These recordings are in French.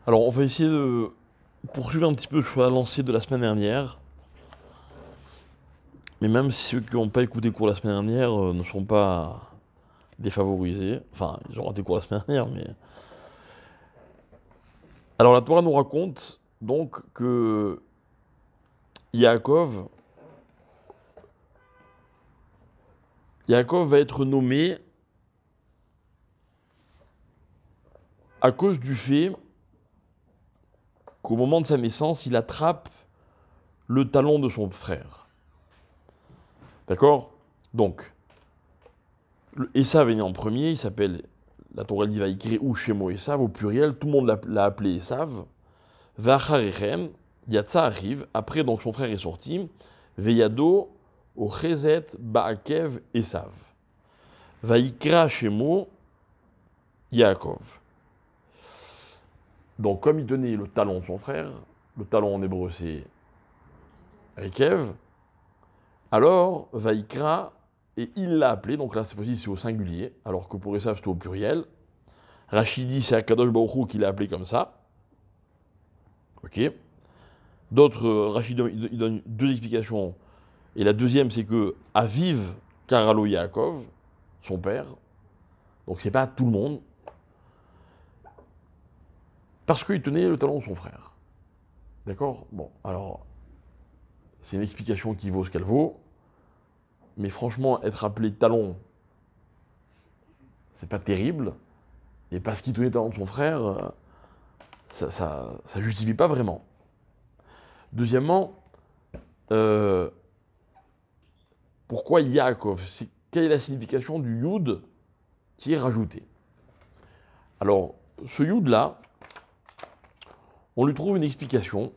Alors, on va essayer de poursuivre un petit peu sur la lancée de la semaine dernière. Mais même ceux qui n'ont pas écouté cours la semaine dernière ne sont pas défavorisés. Enfin, ils ont raté cours la semaine dernière, mais... Alors, la Torah nous raconte donc que Yaakov, Yaakov va être nommé à cause du fait qu'au moment de sa naissance, il attrape le talon de son frère. D'accord? Donc, Esav est né en premier, il s'appelle, la Torah dit Vaïkré ou Shemo Esav, au pluriel, tout le monde l'a appelé Esav. Vacharechem, Yatsa arrive, après donc son frère est sorti, Veyado, au Chezet, Baakev, Esav. Vaïkra Shemo, Yaakov. Donc, comme il tenait le talon de son frère, le talon en hébreu c'est Rekev, alors Vaïkra, et il l'a appelé, donc là cette fois-ci c'est au singulier, alors que pour Esav c'était au pluriel. Rachid dit c'est Akadosh Baruch Hu qui l'a appelé comme ça. Ok. D'autres, Rachid il donne deux explications. Et la deuxième c'est que Aviv Karalo Yaakov, son père, donc c'est pas tout le monde, parce qu'il tenait le talon de son frère. D'accord? Bon, alors, c'est une explication qui vaut ce qu'elle vaut, mais franchement, être appelé talon, c'est pas terrible, et parce qu'il tenait le talon de son frère, ça justifie pas vraiment. Deuxièmement, pourquoi Yaakov? Quelle est la signification du Yud qui est rajouté? Alors, ce Yud-là, on lui trouve une explication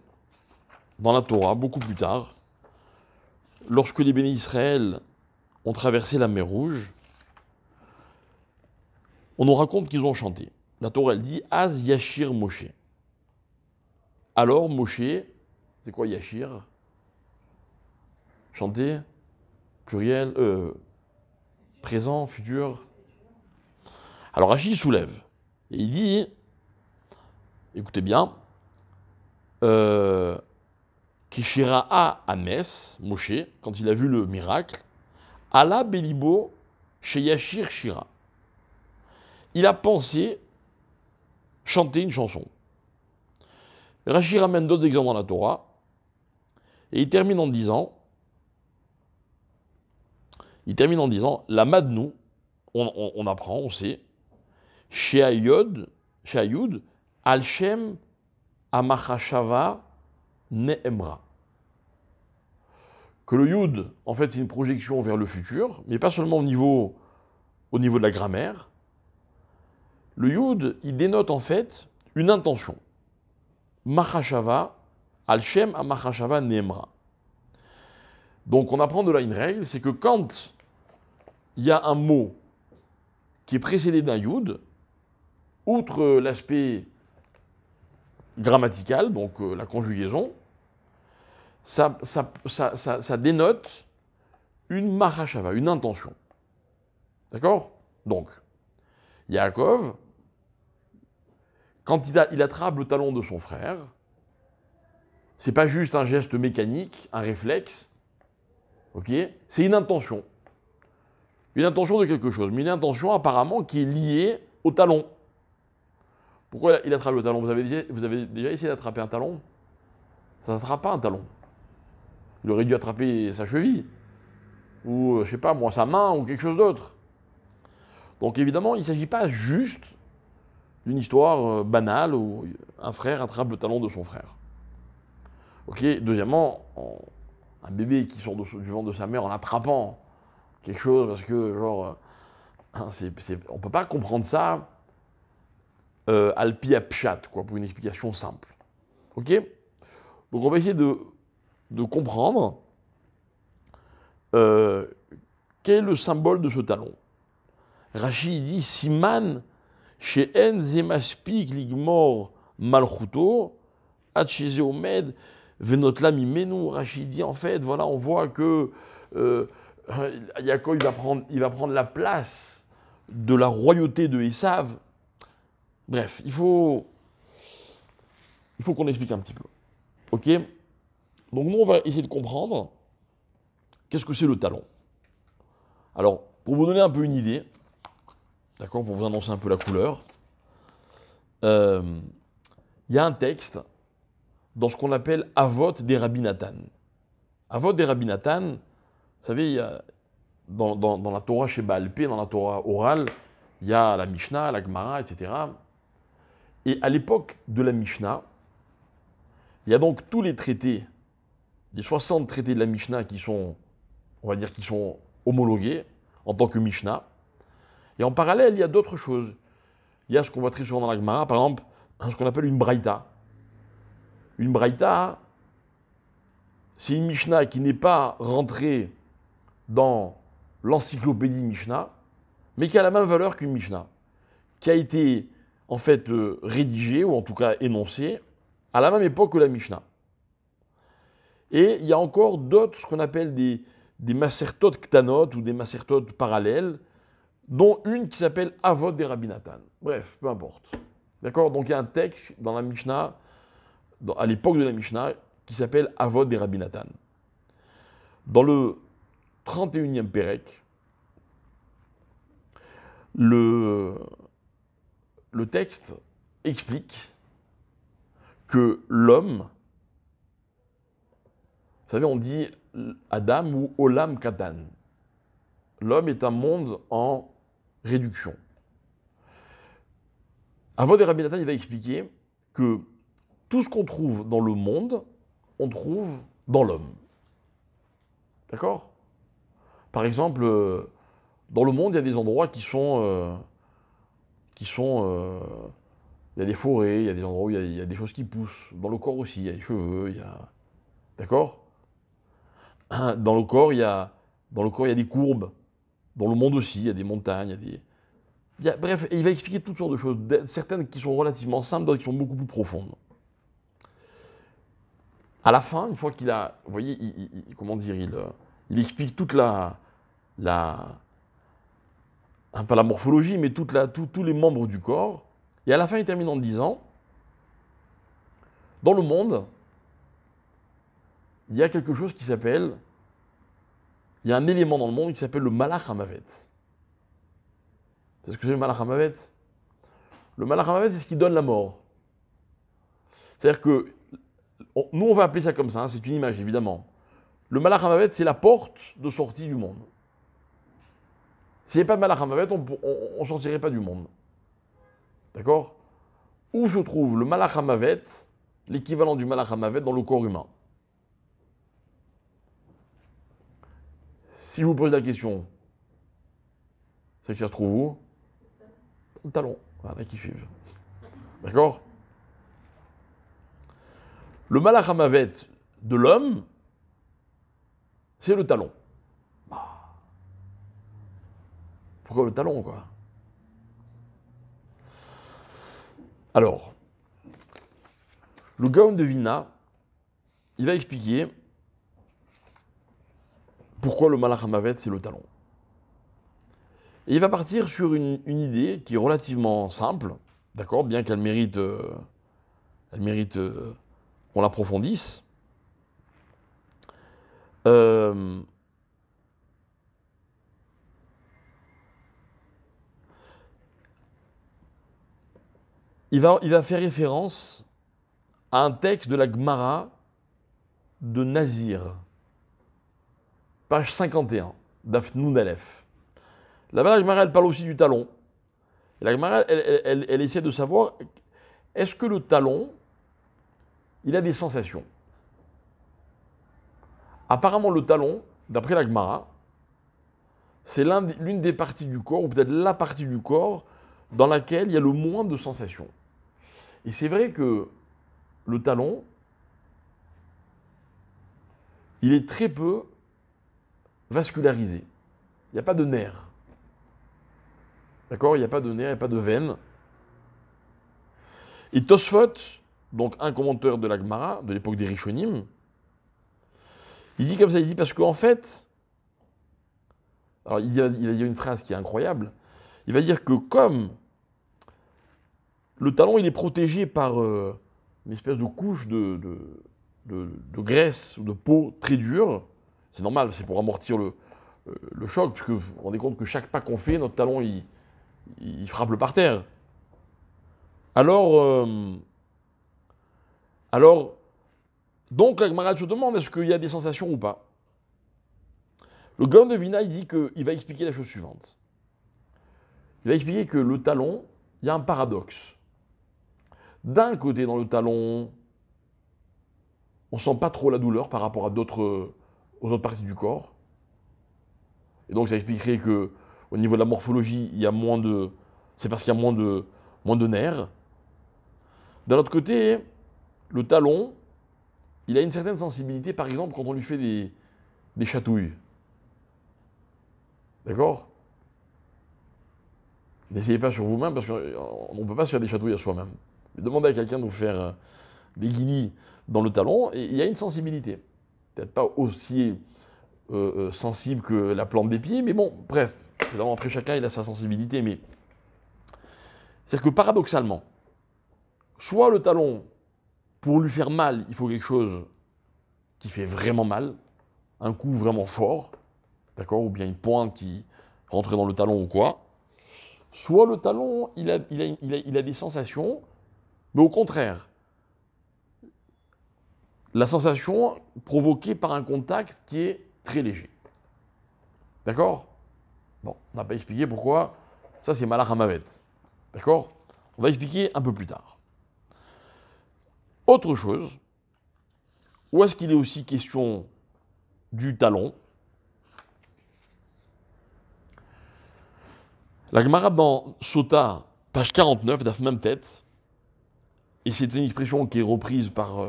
dans la Torah, beaucoup plus tard, lorsque les bénis Israël ont traversé la mer Rouge, on nous raconte qu'ils ont chanté. La Torah, elle dit « Az Yashir Moshe ». Alors, Moshe, c'est quoi Yashir? Chanter, pluriel, présent, futur. Alors, Rachid soulève. Et il dit, écoutez bien, Kishira'a Ames, Moshe, quand il a vu le miracle, Allah Belibo chez Yashir Shira. Il a pensé chanter une chanson. Rachid ramène d'autres exemples dans la Torah, et il termine en disant, la Madnou, on apprend, on sait, chez Ayud, Al-Shem Amachashava Ne'emra. Que le Yud, en fait, c'est une projection vers le futur, mais pas seulement au niveau de la grammaire. Le Yud, il dénote en fait une intention. Machashava, Al-Shem Amachashava Ne'emra. Donc on apprend de là une règle, c'est que quand il y a un mot qui est précédé d'un Yud, outre l'aspect grammatical, donc la conjugaison, ça dénote une machashava, une intention. D'accord? Donc, Yaakov, quand il attrape le talon de son frère, c'est pas juste un geste mécanique, un réflexe, ok? C'est une intention. Une intention de quelque chose, mais une intention apparemment qui est liée au talon. Pourquoi il attrape le talon? Vous avez déjà essayé d'attraper un talon? Ça n'attrape pas un talon. Il aurait dû attraper sa cheville, ou je sais pas moi, sa main, ou quelque chose d'autre. Donc évidemment, il ne s'agit pas juste d'une histoire banale où un frère attrape le talon de son frère. Ok. Deuxièmement, un bébé qui sort du ventre de sa mère en attrapant quelque chose, parce que genre, on ne peut pas comprendre ça alpi apshat, quoi, pour une explication simple. Ok? Donc on va essayer de comprendre quel est le symbole de ce talon. Rachid dit Siman she'en zemaspik ligmor malchuto atcheze omed venotla mimenu. Rachid dit en fait, voilà, on voit que Yaakov il va prendre la place de la royauté de Esav. Bref, il faut il faut qu'on explique un petit peu. Ok? Donc nous, on va essayer de comprendre qu'est-ce que c'est le talon. Alors, pour vous donner un peu une idée, d'accord, pour vous annoncer un peu la couleur, il y a un texte dans ce qu'on appelle Avot des Rabbi Nathan. Avot des Rabbi Nathan, vous savez, il y a, dans la Torah chez Baal Pé, dans la Torah orale, il y a la Mishnah, la Gemara, etc. Et à l'époque de la Mishnah, il y a donc tous les traités, les 60 traités de la Mishnah qui sont, on va dire, qui sont homologués en tant que Mishnah. Et en parallèle, il y a d'autres choses. Il y a ce qu'on voit très souvent dans la Gemara, par exemple, ce qu'on appelle une Braïta. Une Braïta, c'est une Mishnah qui n'est pas rentrée dans l'encyclopédie Mishnah, mais qui a la même valeur qu'une Mishnah, qui a été en fait rédigée, ou en tout cas énoncée, à la même époque que la Mishnah. Et il y a encore d'autres, ce qu'on appelle des masertot ktanot, ou des masertot parallèles, dont une qui s'appelle Avot des Rabbi Nathan. Bref, peu importe. D'accord? Donc il y a un texte dans la Mishnah, à l'époque de la Mishnah, qui s'appelle Avot des Rabbi Nathan. Dans le 31e Pérec, le texte explique que l'homme, vous savez, on dit Adam ou Olam Katan. L'homme est un monde en réduction. Avot des Rabbi Nathan, il va expliquer que tout ce qu'on trouve dans le monde, on trouve dans l'homme. D'accord? Par exemple, dans le monde, il y a des endroits il y a des forêts, il y a des endroits où il y a des choses qui poussent. Dans le corps aussi, il y a des cheveux, il y a... D'accord? Dans le corps, il y a des courbes. Dans le monde aussi, il y a des montagnes, bref, il va expliquer toutes sortes de choses, certaines qui sont relativement simples, d'autres qui sont beaucoup plus profondes. À la fin, une fois qu'il a, vous voyez, il explique toute pas la morphologie, mais tous les membres du corps. Et à la fin, il termine en disant, dans le monde, il y a quelque chose qui s'appelle, il y a un élément dans le monde qui s'appelle le Malach HaMavet. C'est ce que c'est le Malach HaMavet? Le Malach HaMavet, c'est ce qui donne la mort. C'est-à-dire que, nous on va appeler ça comme ça, hein, c'est une image évidemment. Le Malach HaMavet, c'est la porte de sortie du monde. S'il n'y avait pas de Malach HaMavet, on ne sortirait pas du monde. D'accord? Où se trouve le Malach HaMavet, l'équivalent du Malach HaMavet dans le corps humain? Si je vous pose la question, c'est que ça se trouve où? Dans le talon. Voilà, qui suivent. D'accord? Le Malach HaMavet de l'homme, c'est le talon. Pourquoi le talon, quoi? Alors, le Gaon de Vilna, il va expliquer pourquoi le Malach HaMavet, c'est le talon. Et il va partir sur une idée qui est relativement simple, d'accord, bien qu'elle mérite, qu'on l'approfondisse. Il va faire référence à un texte de la Gemara de Nazir, page 51, Daf Nun Aleph. Là-bas, la Gemara, elle parle aussi du talon. Et la Gemara, elle essaie de savoir, est-ce que le talon, il a des sensations? Apparemment, le talon, d'après la Gemara, c'est l'une des parties du corps, ou peut-être la partie du corps, dans laquelle il y a le moins de sensations. Et c'est vrai que le talon, il est très peu vascularisé. Il n'y a pas de nerfs. D'accord? Il n'y a pas de nerfs, il n'y a pas de veines. Et Tosfot, donc un commentateur de la Gemara, de l'époque des Rishonim, il dit comme ça, il dit parce qu'en fait, alors il va dire une phrase qui est incroyable, il va dire que comme le talon il est protégé par une espèce de couche de graisse ou de peau très dure. C'est normal, c'est pour amortir le choc, puisque vous vous rendez compte que chaque pas qu'on fait, notre talon, il frappe le parterre. Alors, donc la Gemara se demande, est-ce qu'il y a des sensations ou pas? Le Gaon de Vina, il dit qu'il va expliquer la chose suivante. Il va expliquer que le talon, il y a un paradoxe. D'un côté, dans le talon, on ne sent pas trop la douleur par rapport aux autres parties du corps. Et donc ça expliquerait qu'au niveau de la morphologie, il y a moins de... C'est parce qu'il y a moins de nerfs. D'un autre côté, le talon, il a une certaine sensibilité, par exemple, quand on lui fait des chatouilles. D'accord? N'essayez pas sur vous-même, parce qu'on ne peut pas se faire des chatouilles à soi-même. Demandez à quelqu'un de vous faire des guillis dans le talon, et il y a une sensibilité. Peut-être pas aussi sensible que la plante des pieds, mais bon, bref. Évidemment, après, chacun il a sa sensibilité, mais... C'est-à-dire que paradoxalement, soit le talon, pour lui faire mal, il faut quelque chose qui fait vraiment mal, un coup vraiment fort, d'accord, ou bien une pointe qui rentre dans le talon ou quoi. Soit le talon, il a des sensations, mais au contraire, la sensation provoquée par un contact qui est très léger. D'accord? Bon, on n'a pas expliqué pourquoi. Ça, c'est Malach Hamavet. D'accord? On va expliquer un peu plus tard. Autre chose, où est-ce qu'il est aussi question du talon? La Gemara dans Sota, page 49, d'Af même tête, et c'est une expression qui est reprise par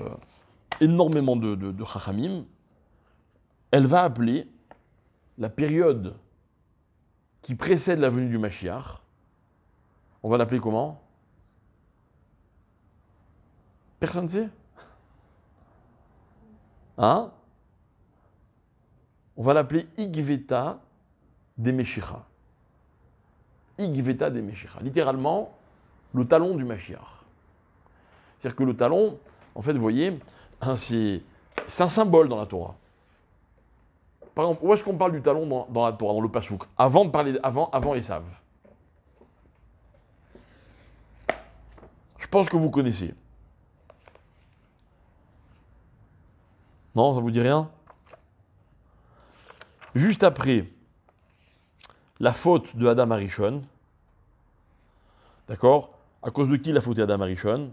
énormément de Chachamim, elle va appeler la période qui précède la venue du Mashiach, on va l'appeler comment? Personne ne sait? Hein? On va l'appeler Igveta des Meshicha. Igveta des Meshicha. Littéralement, le talon du Mashiach. C'est-à-dire que le talon, en fait, vous voyez, c'est un symbole dans la Torah. Par exemple, où est-ce qu'on parle du talon dans la Torah, dans le Passouk? Avant de parler, avant Esav. Je pense que vous connaissez. Non, ça vous dit rien? Juste après la faute de Adam Arishon, d'accord? À cause de qui la faute est Adam Arishon?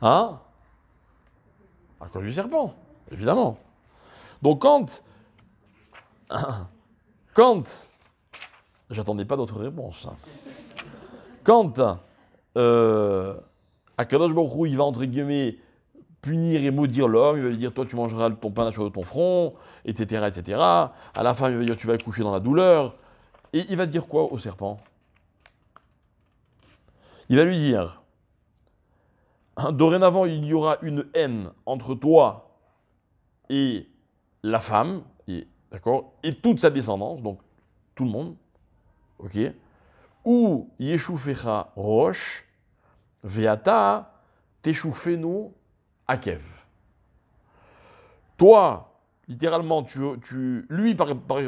Hein? À cause du serpent, évidemment. Donc j'attendais pas d'autre réponse. Quand Akadosh Baruch Hu, il va entre guillemets punir et maudire l'homme, il va lui dire toi tu mangeras ton pain sur de ton front, etc., etc. À la fin il va dire tu vas coucher dans la douleur. Et il va dire quoi au serpent? Il va lui dire dorénavant il y aura une haine entre toi et la femme, d'accord, et toute sa descendance, donc tout le monde, ok, ou Yeshufecha Rosh, Veata Teshufenu Akev. Toi, littéralement,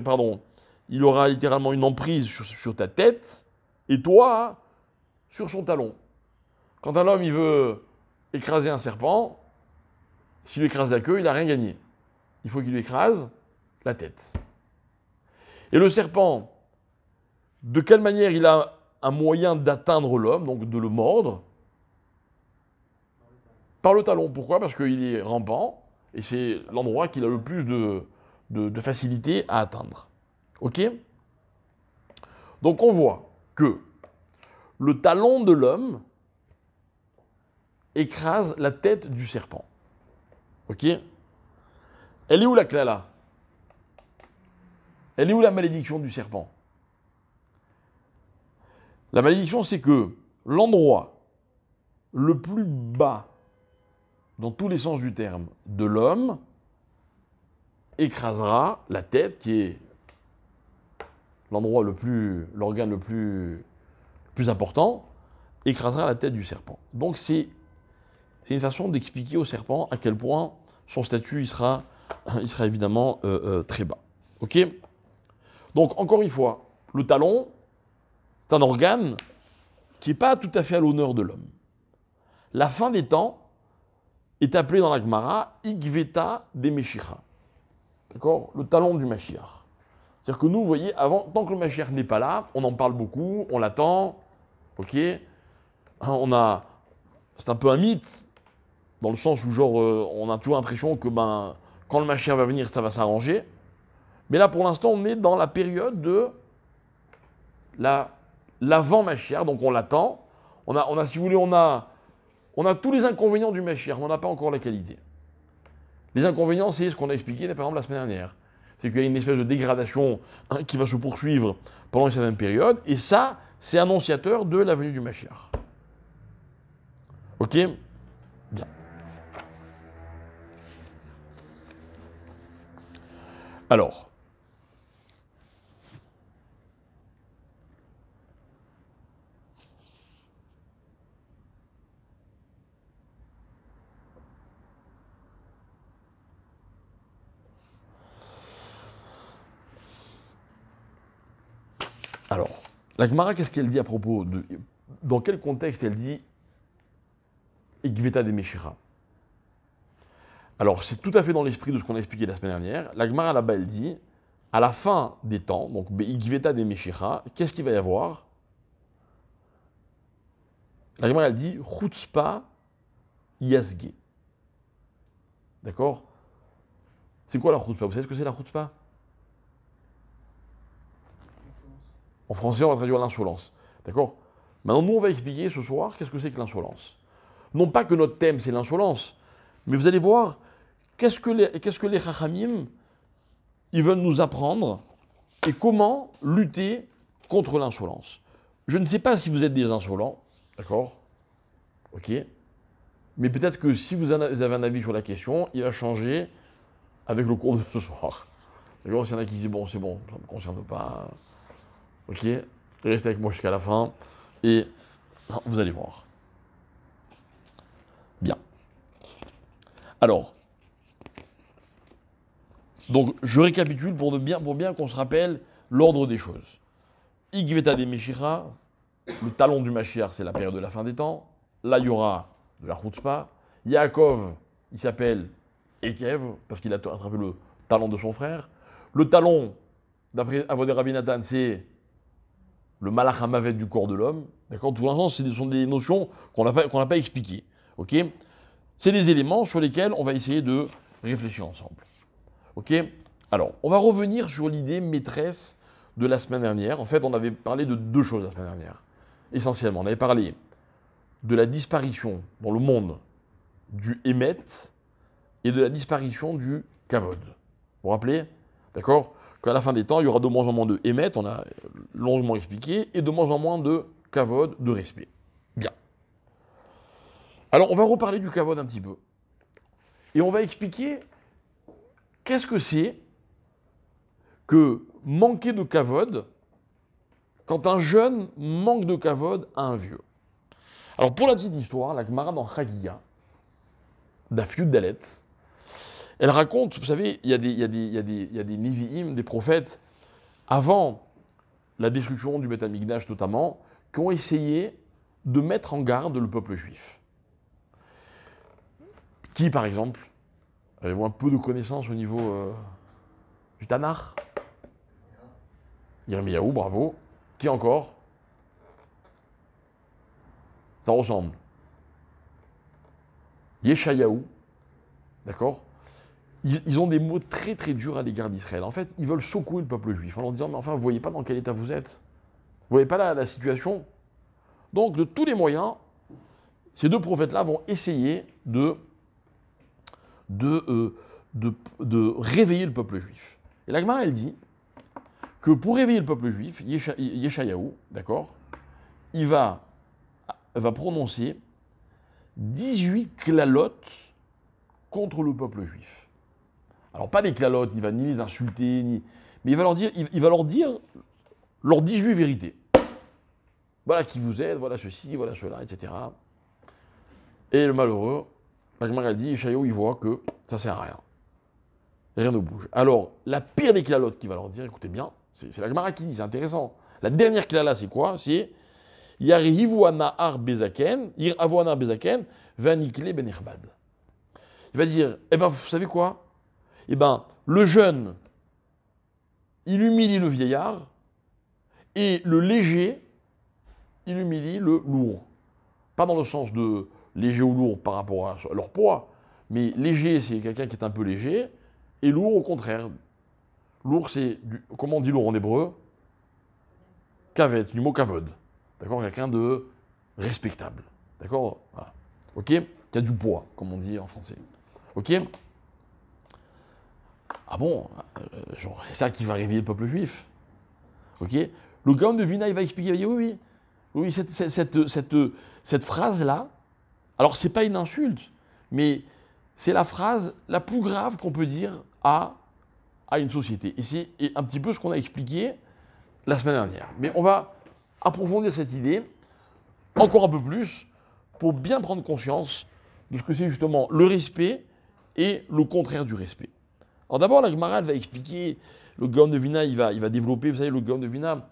pardon, il aura littéralement une emprise sur ta tête, et toi, sur son talon. Quand un homme, il veut écraser un serpent, s'il lui écrase la queue, il n'a rien gagné. Il faut qu'il lui écrase la tête. Et le serpent, de quelle manière il a un moyen d'atteindre l'homme, donc de le mordre? Par le talon. Pourquoi? Parce qu'il est rampant, et c'est l'endroit qu'il a le plus de facilité à atteindre. Ok? Donc on voit que le talon de l'homme écrase la tête du serpent. Ok? Elle est où la klala? Elle est où la malédiction du serpent? La malédiction, c'est que l'endroit le plus bas, dans tous les sens du terme, de l'homme, écrasera la tête, qui est l'endroit l'organe le plus important, écrasera la tête du serpent. Donc c'est une façon d'expliquer au serpent à quel point son statut il sera évidemment très bas. Ok? Donc encore une fois, le talon, c'est un organe qui n'est pas tout à fait à l'honneur de l'homme. La fin des temps est appelée dans la Gemara Igveta de Meshicha. D'accord? Le talon du Mashiach. C'est-à-dire que nous, vous voyez, avant, tant que le Mashiach n'est pas là, on en parle beaucoup, on l'attend, ok? C'est un peu un mythe, dans le sens où, genre, on a toujours l'impression que, quand le Mashiach va venir, ça va s'arranger. Mais là, pour l'instant, on est dans la période de l'avant-Mashiach, donc on l'attend. Si vous voulez, on a tous les inconvénients du Mashiach, mais on n'a pas encore la qualité. Les inconvénients, c'est ce qu'on a expliqué, par exemple, la semaine dernière. C'est qu'il y a une espèce de dégradation qui va se poursuivre pendant une certaine période, et ça, c'est annonciateur de la venue du Mashiach. Ok? Bien. Alors, la Gemara, qu'est-ce qu'elle dit à propos de... Dans quel contexte elle dit Igveta de Meshicha? Alors, c'est tout à fait dans l'esprit de ce qu'on a expliqué la semaine dernière. La Gemara, là-bas, elle dit, à la fin des temps, donc Igveta de Meshicha, qu'est-ce qu'il va y avoir? La Gemara, elle dit Chutzpa Yasge. D'accord? C'est quoi la Chutzpa? Vous savez ce que c'est la Chutzpa? En français, on va traduire l'insolence. D'accord? Maintenant, nous, on va expliquer ce soir qu'est-ce que c'est que l'insolence. Non pas que notre thème, c'est l'insolence, mais vous allez voir qu'est-ce que les Chachamim, ils veulent nous apprendre et comment lutter contre l'insolence. Je ne sais pas si vous êtes des insolents, d'accord? Ok? Mais peut-être que si vous avez un avis sur la question, il va changer avec le cours de ce soir. D'accord? S'il y en a qui disent, bon, c'est bon, ça ne me concerne pas. Ok, restez avec moi jusqu'à la fin et vous allez voir. Bien. Alors, donc je récapitule pour bien qu'on se rappelle l'ordre des choses. Igveta de Meshicha, le talon du Mashiach, c'est la période de la fin des temps. Là, il y aura de la Chutzpa. Yaakov, il s'appelle Ekev, parce qu'il a attrapé le talon de son frère. Le talon, d'après Avodah Rabbi Nathan, c'est le Malach HaMavet du corps de l'homme. D'accord? Tout l'instant, ce sont des notions qu'on n'a pas expliquées. Ok? C'est des éléments sur lesquels on va essayer de réfléchir ensemble. Ok? Alors, on va revenir sur l'idée maîtresse de la semaine dernière. En fait, on avait parlé de deux choses la semaine dernière. Essentiellement, on avait parlé de la disparition dans le monde du Emet et de la disparition du Kavod. Vous vous rappelez? D'accord? Qu'à la fin des temps, il y aura de moins en moins de Emet, on a longuement expliqué, et de moins en moins de Kavod, de respect. Bien. Alors, on va reparler du Kavod un petit peu. Et on va expliquer qu'est-ce que c'est que manquer de Kavod quand un jeune manque de Kavod à un vieux. Alors, pour la petite histoire, la Gemara dans Chagiga, Daf Yud Dalet, elle raconte, vous savez, il y a des Nevi'im, des prophètes, avant la destruction du Beth Amikdash notamment, qui ont essayé de mettre en garde le peuple juif. Qui, par exemple, avez-vous un peu de connaissances au niveau du Tanakh? Yirmiyahu, bravo. Qui encore? Ça ressemble. Yeshayahu, d'accord? Ils ont des mots très très durs à l'égard d'Israël. En fait, ils veulent secouer le peuple juif en leur disant, mais enfin, vous ne voyez pas dans quel état vous êtes? Vous ne voyez pas la situation? Donc, de tous les moyens, ces deux prophètes-là vont essayer de réveiller le peuple juif. Et la Gemara, elle dit que pour réveiller le peuple juif, Yeshayahu, d'accord, il va prononcer 18 klalotes contre le peuple juif. Alors, pas des klalotes, il va ni les insulter, mais il va leur dire leurs 18 vérités. Voilà qui vous êtes, voilà ceci, voilà cela, etc. Et le malheureux, la Gemara dit, Yeshayahu, il voit que ça ne sert à rien. Rien ne bouge. Alors, la pire des klalotes qui va leur dire, écoutez bien, c'est la Gemara qui dit, c'est intéressant. La dernière klala, c'est quoi? C'est Yarihivu anar bezaken, Yiravu anar bezaken, vanikle ben irbad. Il va dire, eh ben, vous savez quoi? Eh ben, le jeune, il humilie le vieillard, et le léger, il humilie le lourd. Pas dans le sens de léger ou lourd par rapport à leur poids, mais léger, c'est quelqu'un qui est un peu léger, et lourd, au contraire. Lourd, c'est, comment on dit lourd en hébreu? Kavet, du mot kavod. D'accord? Quelqu'un de respectable. D'accord? Voilà. Ok? Qui a du poids, comme on dit en français. Ok? Ah bon? Genre, c'est ça qui va réveiller le peuple juif. Ok? Le Gaon de Vina, il va expliquer, il va dire, oui, cette phrase-là, alors c'est pas une insulte, mais c'est la phrase la plus grave qu'on peut dire à une société. Et c'est un petit peu ce qu'on a expliqué la semaine dernière. Mais on va approfondir cette idée encore un peu plus pour bien prendre conscience de ce que c'est justement le respect et le contraire du respect. Alors d'abord, la Gemara va expliquer, le Gaon de Vina, il va développer, vous savez, le Gaon de Vina,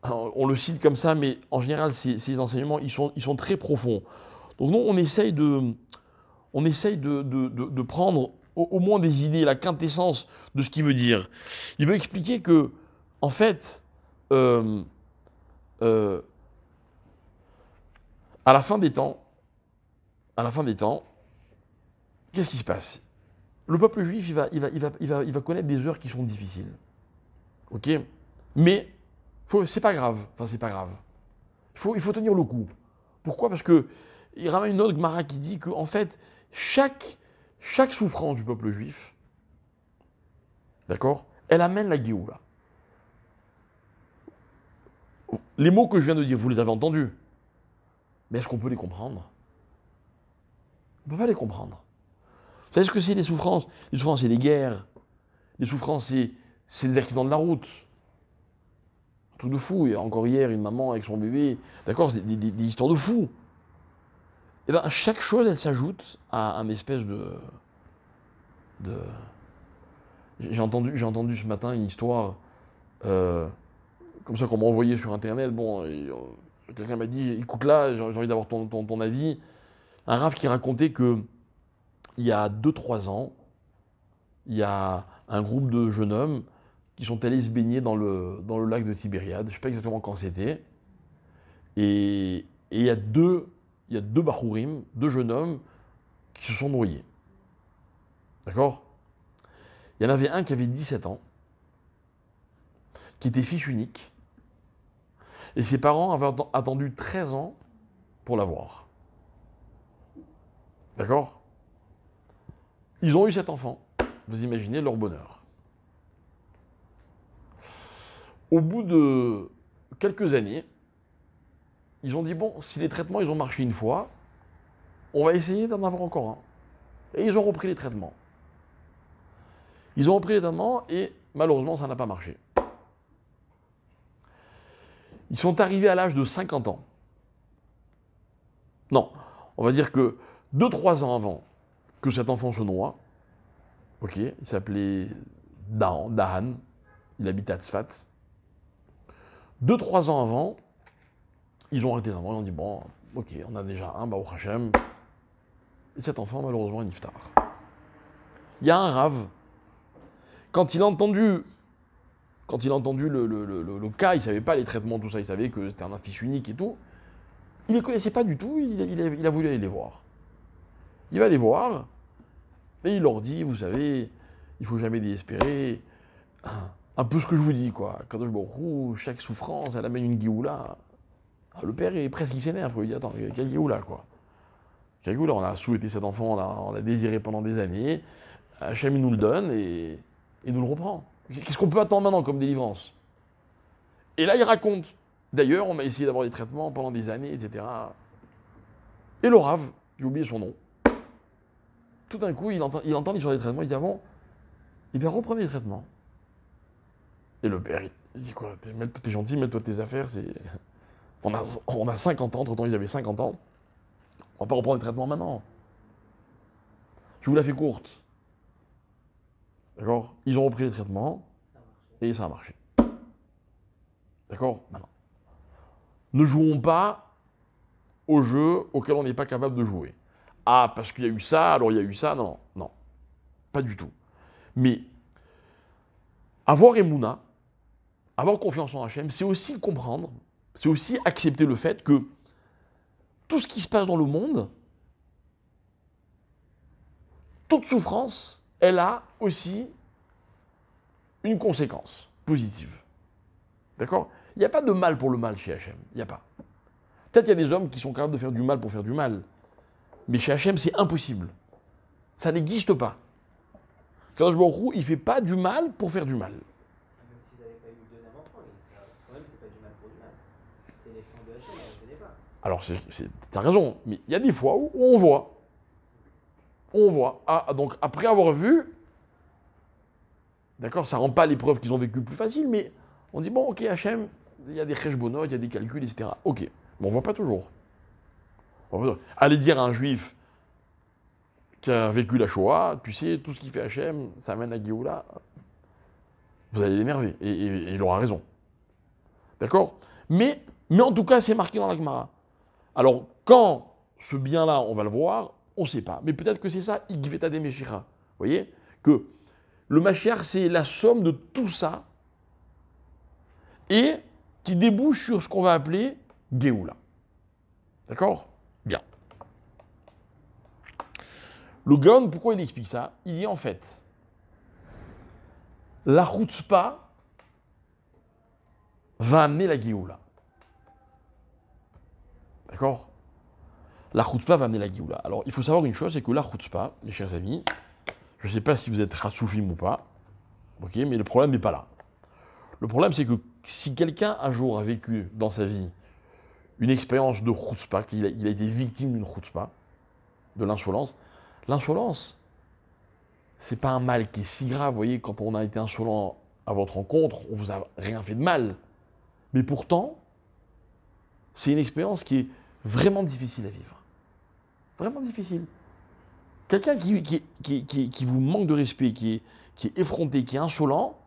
on le cite comme ça, mais en général, ces enseignements, ils sont très profonds. Donc nous, on essaye de prendre au moins des idées, la quintessence de ce qu'il veut dire. Il veut expliquer que, en fait, à la fin des temps, qu'est-ce qui se passe? Le peuple juif, il va connaître des heures qui sont difficiles. Ok? Mais c'est pas grave. Enfin, c'est pas grave. Il faut tenir le coup. Pourquoi? Parce que il ramène une autre Gemara qui dit que, en fait, chaque souffrance du peuple juif, d'accord, elle amène la Géoula. Les mots que je viens de dire, vous les avez entendus. Mais est-ce qu'on peut les comprendre? On ne peut pas les comprendre. Vous savez ce que c'est les souffrances? Les souffrances, c'est des guerres. Les souffrances, c'est des accidents de la route. Un truc de fou. Et encore hier, une maman avec son bébé, d'accord, des histoires de fous. Eh bien, chaque chose, elle s'ajoute à un espèce de... J'ai entendu ce matin une histoire, comme ça qu'on m'a envoyé sur Internet. Bon, quelqu'un m'a dit, écoute là, j'ai envie d'avoir ton avis. Un rave qui racontait que il y a 2-3 ans, il y a un groupe de jeunes hommes qui sont allés se baigner dans le lac de Tibériade. Je ne sais pas exactement quand c'était. Et il y a deux bachourim, deux jeunes hommes, qui se sont noyés. D'accord? Il y en avait un qui avait 17 ans, qui était fils unique, et ses parents avaient attendu 13 ans pour l'avoir. D'accord? Ils ont eu cet enfant. Vous imaginez leur bonheur. Au bout de quelques années, ils ont dit, bon, si les traitements, ils ont marché une fois, on va essayer d'en avoir encore un. Et ils ont repris les traitements. Ils ont repris les traitements et malheureusement, ça n'a pas marché. Ils sont arrivés à l'âge de 50 ans. Non, on va dire que 2-3 ans avant que cet enfant se noie, ok, il s'appelait Dahan, il habitait à Tzfat. 2-3 ans avant, ils ont arrêté d'avant, ils ont dit, bon, ok, on a déjà un, Baruch Hashem. Et cet enfant, malheureusement, est niftar. Il y a un rave, quand il a entendu le cas, il ne savait pas les traitements, tout ça, il savait que c'était un fils unique et tout, il ne les connaissait pas du tout, il a voulu aller les voir. Il va les voir, et il leur dit, vous savez, il ne faut jamais désespérer, un peu ce que je vous dis, quoi. Kadosh Baruch Hu, chaque souffrance, elle amène une Géoula. Le père est presque il s'énerve, il dit, attends, quelle Géoula, quoi. Quelle Géoula, on a souhaité cet enfant, on l'a désiré pendant des années, Hachem il nous le donne et nous le reprend. Qu'est-ce qu'on peut attendre maintenant comme délivrance? Et là, il raconte. D'ailleurs, on a essayé d'avoir des traitements pendant des années, etc. Et le Rav, j'ai oublié son nom, tout d'un coup, il entend l'histoire des traitements, il dit, ah bon, eh bien, reprenez les traitements. Et le père, il dit, quoi, t'es gentil, mets-toi tes affaires, On a 50 ans, entre-temps ils avaient 50 ans. On va pas reprendre les traitements maintenant. Je vous la fais courte. D'accord? Ils ont repris les traitements et ça a marché. D'accord? Maintenant. Ne jouons pas aux jeux auxquels on n'est pas capable de jouer. Ah, parce qu'il y a eu ça, alors il y a eu ça. Non, non. Pas du tout. Mais avoir Emouna, avoir confiance en Hachem, c'est aussi comprendre, c'est aussi accepter le fait que tout ce qui se passe dans le monde, toute souffrance, elle a aussi une conséquence positive. D'accord? Il n'y a pas de mal pour le mal chez Hachem. Il n'y a pas. Peut-être qu'il y a des hommes qui sont capables de faire du mal pour faire du mal. Mais chez Hachem, c'est impossible. Ça n'existe pas. Kadosh Baruch Hu, il ne fait pas du mal pour faire du mal. Même s'ils n'avaient pas eu le deuxième enfant, quand même, c'est pas du mal pour du mal. C'est les fins de Hachem, on ne connaît pas. Alors, tu as raison, mais il y a des fois où on voit. On voit. Ah, donc, après avoir vu, d'accord, ça ne rend pas l'épreuve qu'ils ont vécue plus facile, mais on dit, bon, ok, Hachem, il y a des cheshbonot, il y a des calculs, etc. Ok, mais on ne voit pas toujours. Allez dire à un juif qui a vécu la Shoah, tu sais, tout ce qu'il fait Hachem, ça amène à Géoula, vous allez l'énerver, et il aura raison. D'accord? Mais en tout cas, c'est marqué dans la Gemara. Alors, quand ce bien-là, on va le voir, on ne sait pas. Mais peut-être que c'est ça, Igveta de Meshira. Vous voyez? Que le Mashiach, c'est la somme de tout ça, et qui débouche sur ce qu'on va appeler Géoula. D'accord? Bien. Le Gaon, pourquoi il explique ça? Il dit en fait, la chutzpah va amener la Géoula. D'accord? La chutzpah va amener la Géoula. Alors, il faut savoir une chose, c'est que la chutzpah, mes chers amis, je ne sais pas si vous êtes Ratsoufim ou pas, ok, mais le problème n'est pas là. Le problème, c'est que si quelqu'un un jour a vécu dans sa vie une expérience de chutzpah, qu'il a été victime d'une chutzpah, de l'insolence, l'insolence, c'est pas un mal qui est si grave. Vous voyez, quand on a été insolent à votre rencontre, on vous a rien fait de mal. Mais pourtant, c'est une expérience qui est vraiment difficile à vivre. Vraiment difficile. Quelqu'un qui vous manque de respect, qui est effronté, qui est insolent,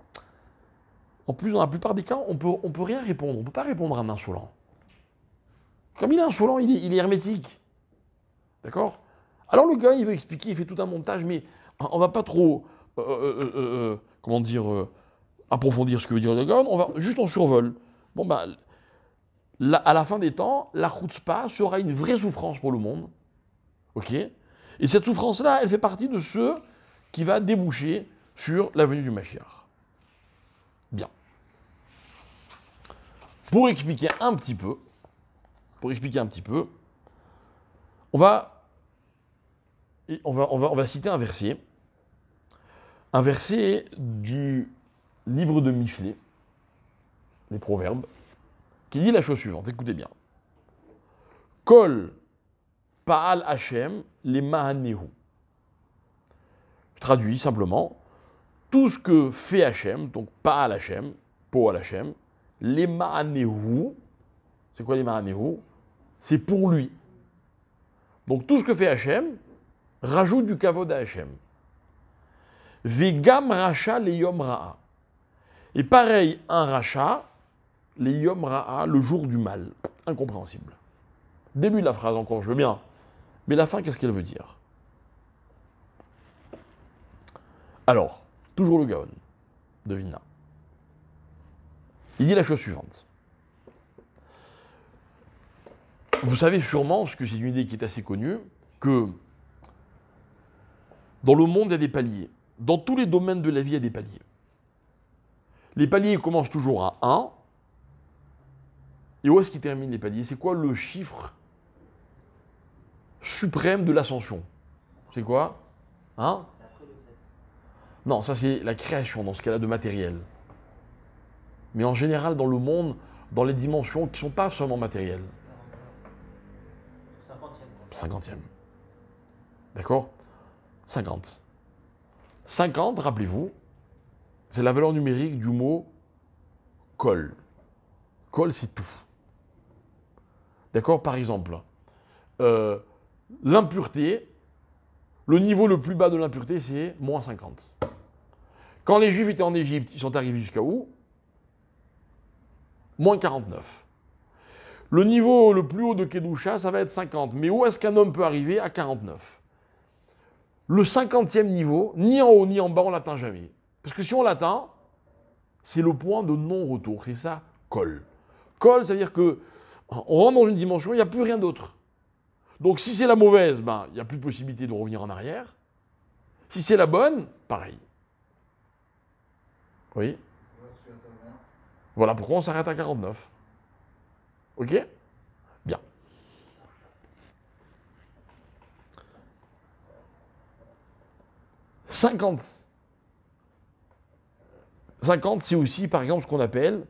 en plus, dans la plupart des cas, on peut rien répondre. On ne peut pas répondre à un insolent. Comme il est insolent, il est hermétique. D'accord? Alors le gars, il veut expliquer, il fait tout un montage, mais on ne va pas trop, comment dire, approfondir ce que veut dire le gars, on survole. Bon, bah, à la fin des temps, la chutzpah sera une vraie souffrance pour le monde. Ok? Et cette souffrance-là, elle fait partie de ce qui va déboucher sur la venue du Mashiach. Bien. Pour expliquer un petit peu, on va citer un verset du livre de Michelet, les Proverbes, qui dit la chose suivante, écoutez bien. Kol Pa'al Hashem les Mahanehu. Je traduis simplement, tout ce que fait Hashem, donc Pa'al Hashem, Po'al Hashem, les Mahanehu, c'est quoi les Mahanehu? C'est pour lui. Donc tout ce que fait Hashem, rajoute du kavod à Hashem. Vegam racha le yom ra'a. Et pareil, un racha, le yom ra'a, le jour du mal. Incompréhensible. Début de la phrase encore, je veux bien. Mais la fin, qu'est-ce qu'elle veut dire? Alors, toujours le Gaon de Vilna. Il dit la chose suivante. Vous savez sûrement, parce que c'est une idée qui est assez connue, que dans le monde, il y a des paliers. Dans tous les domaines de la vie, il y a des paliers. Les paliers commencent toujours à 1. Et où est-ce qu'ils terminent les paliers? C'est quoi le chiffre suprême de l'ascension? C'est quoi? Hein? C'est après le 7. Non, ça c'est la création, dans ce cas-là, de matériel. Mais en général, dans le monde, dans les dimensions qui ne sont pas seulement matérielles. 50e. 50e. D'accord? 50. 50, rappelez-vous, c'est la valeur numérique du mot kol. Kol, c'est tout. D'accord? Par exemple, l'impureté, le niveau le plus bas de l'impureté, c'est moins 50. Quand les Juifs étaient en Égypte, ils sont arrivés jusqu'à où? Moins 49. Le niveau le plus haut de Kedusha, ça va être 50. Mais où est-ce qu'un homme peut arriver? À 49. Le 50e niveau, ni en haut ni en bas, on l'atteint jamais. Parce que si on l'atteint, c'est le point de non-retour. C'est ça, kol. Kol, ça veut dire que on rentre dans une dimension, il n'y a plus rien d'autre. Donc si c'est la mauvaise, ben, il n'y a plus de possibilité de revenir en arrière. Si c'est la bonne, pareil. Oui. Voilà pourquoi on s'arrête à 49. Ok? Bien. 50. 50, c'est aussi, par exemple, ce qu'on appelle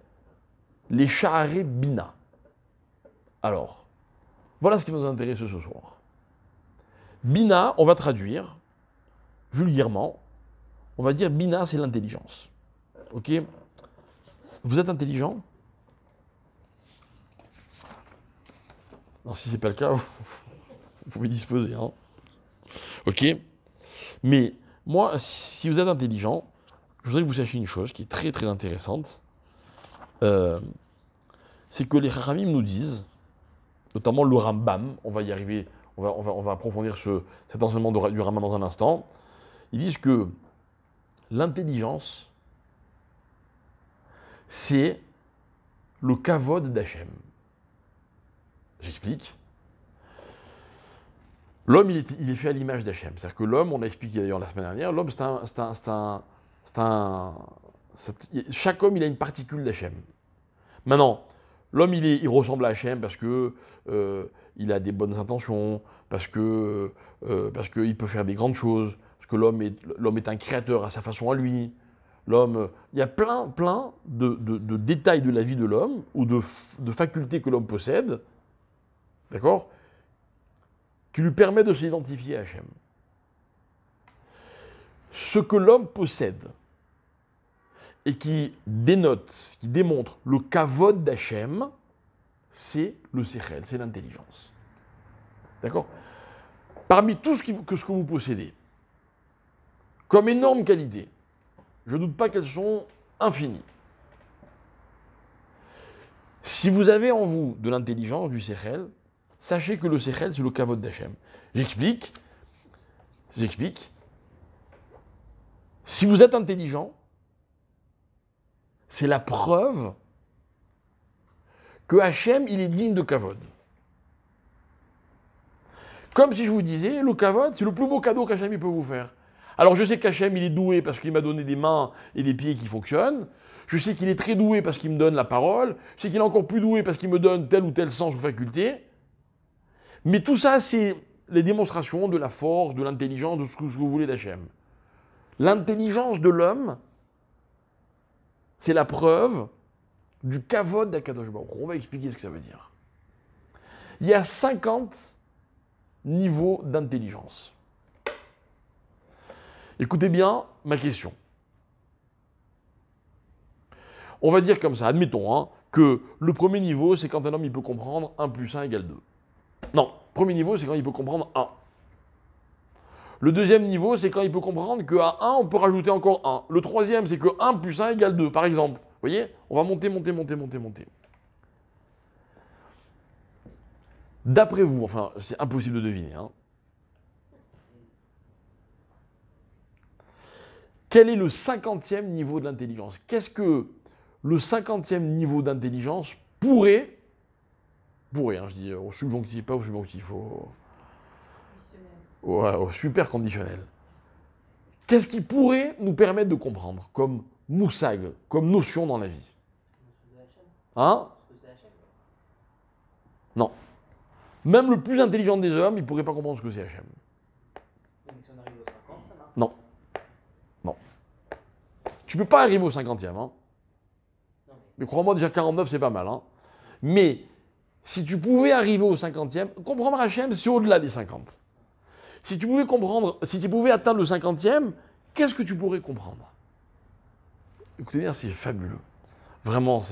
les Sha'arei Bina. Alors, voilà ce qui nous intéresse ce soir. Bina, on va traduire, vulgairement, on va dire Bina, c'est l'intelligence. Ok? Vous êtes intelligent? Non, si ce n'est pas le cas, vous pouvez disposer. Hein. Ok? Mais moi, si vous êtes intelligent, je voudrais que vous sachiez une chose qui est très très intéressante. C'est que les Chachamim nous disent, notamment le Rambam, on va y arriver, on va approfondir cet enseignement du Rambam dans un instant. Ils disent que l'intelligence, c'est le kavod d'Hachem. J'explique. L'homme, il est fait à l'image d'Hachem. C'est-à-dire que l'homme, on a expliqué d'ailleurs la semaine dernière, l'homme, chaque homme, il a une particule d'Hachem. Maintenant, l'homme, il ressemble à Hachem parce que il a des bonnes intentions, parce qu'il peut faire des grandes choses, parce que l'homme est un créateur à sa façon à lui. L'homme, il y a plein de détails de la vie de l'homme ou de facultés que l'homme possède, d'accord, qui lui permet de s'identifier à Hachem. Ce que l'homme possède et qui dénote, qui démontre le kavod d'Hachem, c'est le sechel, c'est l'intelligence. D'accord? Parmi tout ce que vous possédez, comme énorme qualité, je ne doute pas qu'elles sont infinies. Si vous avez en vous de l'intelligence, du sechel, sachez que le sechel, c'est le kavod d'Hachem. J'explique. Si vous êtes intelligent, c'est la preuve que Hachem, il est digne de kavod. Comme si je vous disais, le kavod, c'est le plus beau cadeau qu'Hachem peut vous faire. Alors je sais qu'Hachem, il est doué parce qu'il m'a donné des mains et des pieds qui fonctionnent. Je sais qu'il est très doué parce qu'il me donne la parole. Je sais qu'il est encore plus doué parce qu'il me donne tel ou tel sens ou faculté. Mais tout ça, c'est les démonstrations de la force, de l'intelligence, de ce que vous voulez d'Hachem. L'intelligence de l'homme, c'est la preuve du kavod d'Akadosh Baruch Hu. On va expliquer ce que ça veut dire. Il y a 50 niveaux d'intelligence. Écoutez bien ma question. On va dire comme ça, admettons, hein, que le premier niveau, c'est quand un homme il peut comprendre 1 plus 1 égale 2. Non, premier niveau, c'est quand il peut comprendre 1. Le deuxième niveau, c'est quand il peut comprendre qu'à 1, on peut rajouter encore 1. Le troisième, c'est que 1 plus 1 égale 2, par exemple. Vous voyez? On va monter. D'après vous, enfin, c'est impossible de deviner, hein. Quel est le 50e niveau de l'intelligence? Qu'est-ce que le 50e niveau d'intelligence pourrait, hein, je dis au subjonctif, pas au subjonctif, au super conditionnel. Qu'est-ce qui pourrait nous permettre de comprendre comme moussag, comme notion dans la vie? Hein? Non. Même le plus intelligent des hommes, il ne pourrait pas comprendre ce que c'est Hachem. Non. Non. Tu ne peux pas arriver au 50e. Hein. Mais crois-moi, déjà 49, c'est pas mal. Hein. Mais si tu pouvais arriver au 50e, comprendre Hachem, c'est au-delà des 50. Si tu pouvais atteindre le 50e, qu'est-ce que tu pourrais comprendre? Écoutez bien, c'est fabuleux. Vraiment,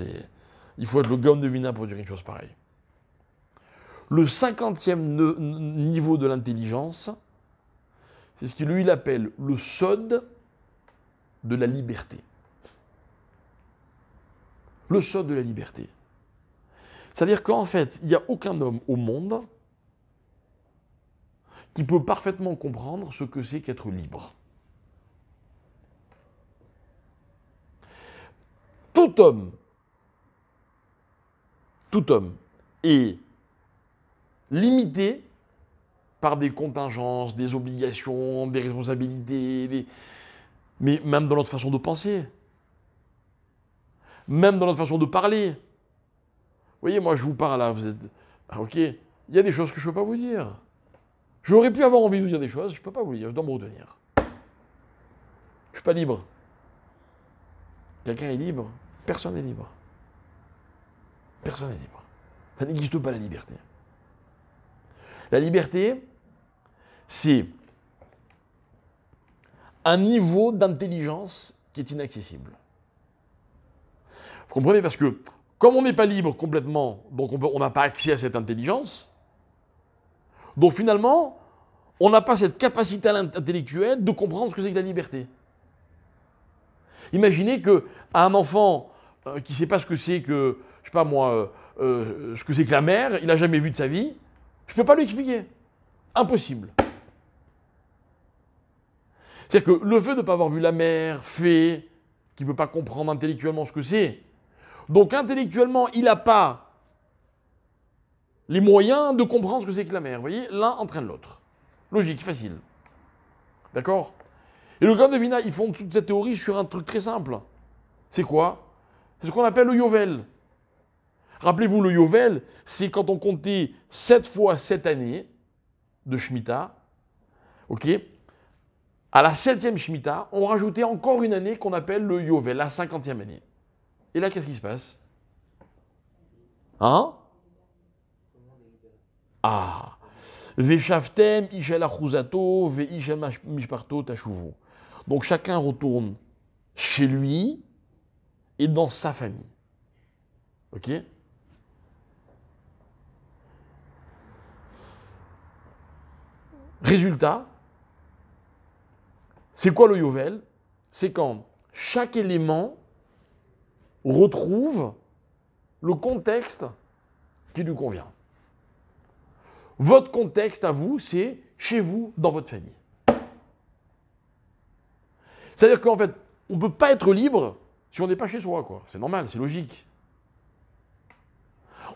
il faut être le Gaon de Vina pour dire une chose pareille. Le 50e niveau de l'intelligence, c'est ce qu'il lui appelle le sod de la liberté. Le sod de la liberté. C'est-à-dire qu'en fait, il n'y a aucun homme au monde qui peut parfaitement comprendre ce que c'est qu'être libre. Tout homme est limité par des contingences, des obligations, des responsabilités, mais même dans notre façon de penser, même dans notre façon de parler. Vous voyez, moi je vous parle là, vous êtes... Ah, ok, il y a des choses que je ne peux pas vous dire. J'aurais pu avoir envie de vous dire des choses, je ne peux pas vous le dire, je dois me retenir. Je ne suis pas libre. Quelqu'un est libre, personne n'est libre. Personne n'est libre. Ça n'existe pas la liberté. La liberté, c'est un niveau d'intelligence qui est inaccessible. Vous comprenez? Parce que comme on n'est pas libre complètement, donc on n'a pas accès à cette intelligence, donc finalement, on n'a pas cette capacité intellectuelle de comprendre ce que c'est que la liberté. Imaginez qu'à un enfant qui ne sait pas ce que c'est que, je sais pas moi, ce que c'est que la mer, il n'a jamais vu de sa vie, je ne peux pas lui expliquer. Impossible. C'est-à-dire que le fait de ne pas avoir vu la mer fait qu'il ne peut pas comprendre intellectuellement ce que c'est. Donc intellectuellement, il n'a pas les moyens de comprendre ce que c'est que la mer. Vous voyez, l'un entraîne l'autre. Logique, facile. D'accord? Et le Grand Devina, ils font toute cette théorie sur un truc très simple. C'est quoi? C'est ce qu'on appelle le Yovel. Rappelez-vous, le Yovel, c'est quand on comptait 7 fois 7 années de Shemitah, ok? À la 7e Shemitah, on rajoutait encore une année qu'on appelle le Yovel, la 50e année. Et là, qu'est-ce qui se passe? Hein? Ah! Veshavtem, Ishel Achuzato, Veishel Mishparto, Tashuvu. Donc chacun retourne chez lui et dans sa famille. Ok? Résultat, c'est quoi le Yovel? C'est quand chaque élément retrouve le contexte qui lui convient. Votre contexte à vous, c'est chez vous, dans votre famille. C'est-à-dire qu'en fait, on ne peut pas être libre si on n'est pas chez soi, quoi. C'est normal, c'est logique.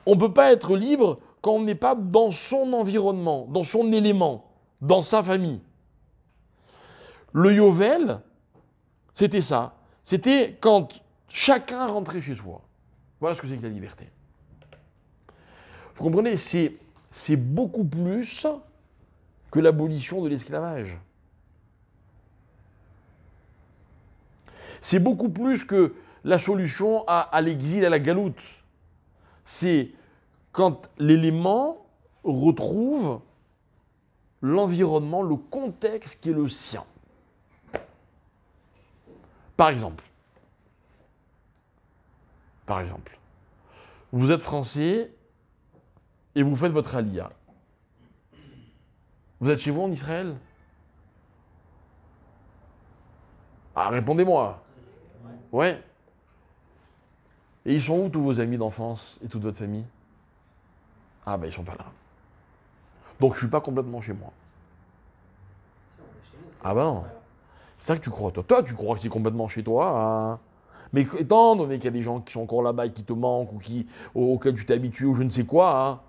On ne peut pas être libre quand on n'est pas dans son environnement, dans son élément, dans sa famille. Le Yovel, c'était ça. C'était quand chacun rentrait chez soi. Voilà ce que c'est que la liberté. Vous comprenez, c'est beaucoup plus que l'abolition de l'esclavage. C'est beaucoup plus que la solution à l'exil, à la galoute. C'est quand l'élément retrouve l'environnement, le contexte qui est le sien. Par exemple, vous êtes français et vous faites votre aliyah. Vous êtes chez vous en Israël? Ah, répondez-moi. Ouais. Et ils sont où tous vos amis d'enfance et toute votre famille? Ah ben ils sont pas là. Donc je suis pas complètement chez moi. Ah ben non. C'est ça que tu crois. Toi, tu crois que c'est complètement chez toi. Hein. Mais étant donné qu'il y a des gens qui sont encore là-bas et qui te manquent ou auxquels tu t'es habitué ou je ne sais quoi, hein.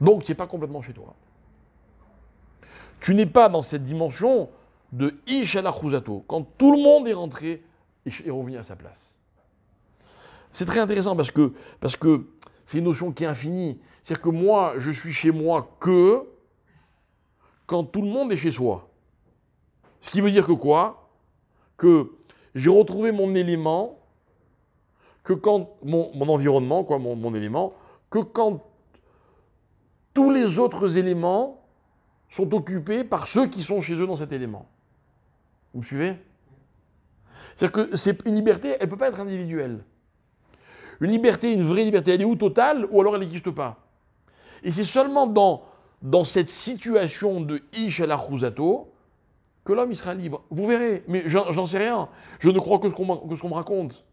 Donc c'est pas complètement chez toi. Tu n'es pas dans cette dimension de Ish al Achuzato, quand tout le monde est rentré et est revenu à sa place. C'est très intéressant parce que c'est une notion qui est infinie. C'est-à-dire que moi, je suis chez moi que quand tout le monde est chez soi. Ce qui veut dire que quoi? Que j'ai retrouvé mon élément, que quand mon environnement, quoi, mon élément, que quand tous les autres éléments sont occupés par ceux qui sont chez eux dans cet élément. Vous me suivez? C'est-à-dire que une liberté, elle ne peut pas être individuelle. Une liberté, une vraie liberté, elle est où totale ou alors elle n'existe pas? Et c'est seulement dans cette situation de Ish al Akhuzato que l'homme il sera libre. Vous verrez, mais j'en sais rien. Je ne crois que ce qu'on me raconte.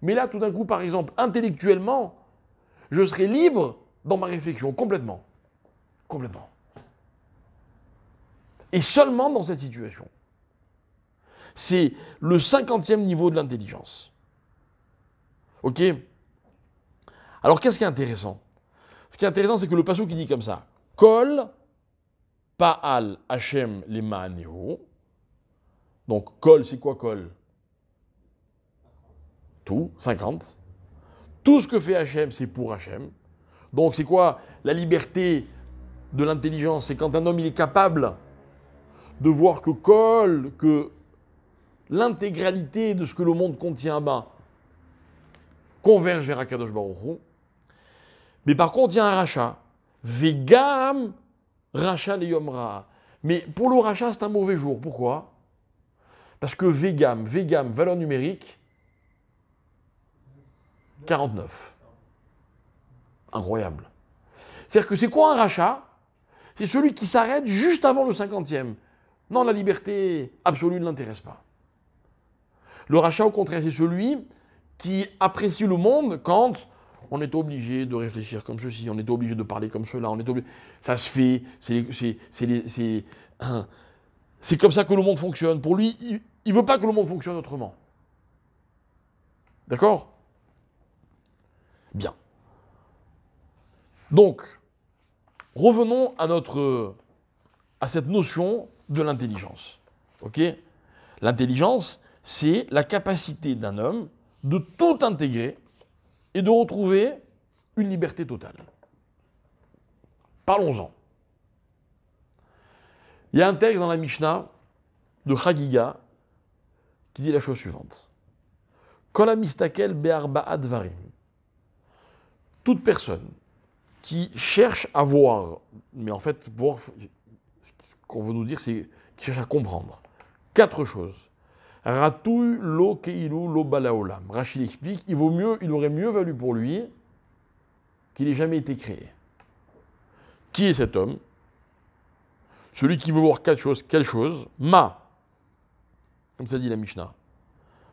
Mais là, tout d'un coup, par exemple, intellectuellement, je serai libre dans ma réflexion, complètement. Complètement. Et seulement dans cette situation. C'est le 50e niveau de l'intelligence. Ok? Alors, qu'est-ce qui est intéressant? Ce qui est intéressant, c'est que le passage qui dit comme ça, Kol, Pa'al, Hashem, les Ma'aneo. Donc, Kol, c'est quoi Kol? Tout, 50. Tout ce que fait Hashem, c'est pour Hashem. Donc, c'est quoi la liberté de l'intelligence? C'est quand un homme il est capable de voir que Kol, que l'intégralité de ce que le monde contient, converge vers Akadosh Baruch Hu. Mais par contre, il y a un rachat. Vegam rachat le yom ra. Mais pour le rachat, c'est un mauvais jour. Pourquoi? Parce que Vegam, valeur numérique, 49. Incroyable. C'est-à-dire que c'est quoi un rachat? C'est celui qui s'arrête juste avant le 50e. Non, la liberté absolue ne l'intéresse pas. Le rachat, au contraire, c'est celui qui apprécie le monde quand on est obligé de réfléchir comme ceci, on est obligé de parler comme cela, ça se fait, c'est comme ça que le monde fonctionne. Pour lui, il ne veut pas que le monde fonctionne autrement. D'accord? Bien. Donc, revenons à cette notion de l'intelligence. Ok? L'intelligence, c'est la capacité d'un homme de tout intégrer et de retrouver une liberté totale. Parlons-en. Il y a un texte dans la Mishnah de Chagiga qui dit la chose suivante. Kol hamistakel be'arba'a dvarim. Toute personne qui cherche à voir, mais en fait, voir, ce qu'on veut nous dire, c'est qui cherche à comprendre. 4 choses. Ratouy lo keilu lo balaolam. Rachid explique, il aurait mieux valu pour lui qu'il n'ait jamais été créé. Qui est cet homme? Celui qui veut voir 4 choses. Quelle chose? Ma. Comme ça dit la Mishnah.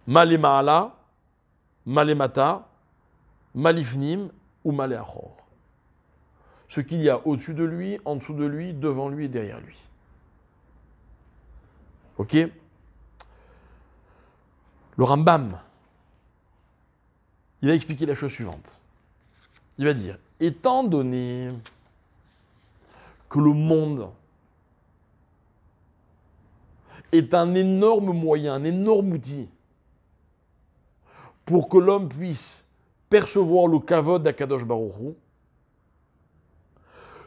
Ma le ma'ala, ma le mata, ma lifnim ou ma le achor. Ce qu'il y a au-dessus de lui, en dessous de lui, devant lui et derrière lui. Ok? Le Rambam, il a expliqué la chose suivante. Il va dire, étant donné que le monde est un énorme moyen, un énorme outil pour que l'homme puisse percevoir le kavod d'Akadosh Baruch Hu,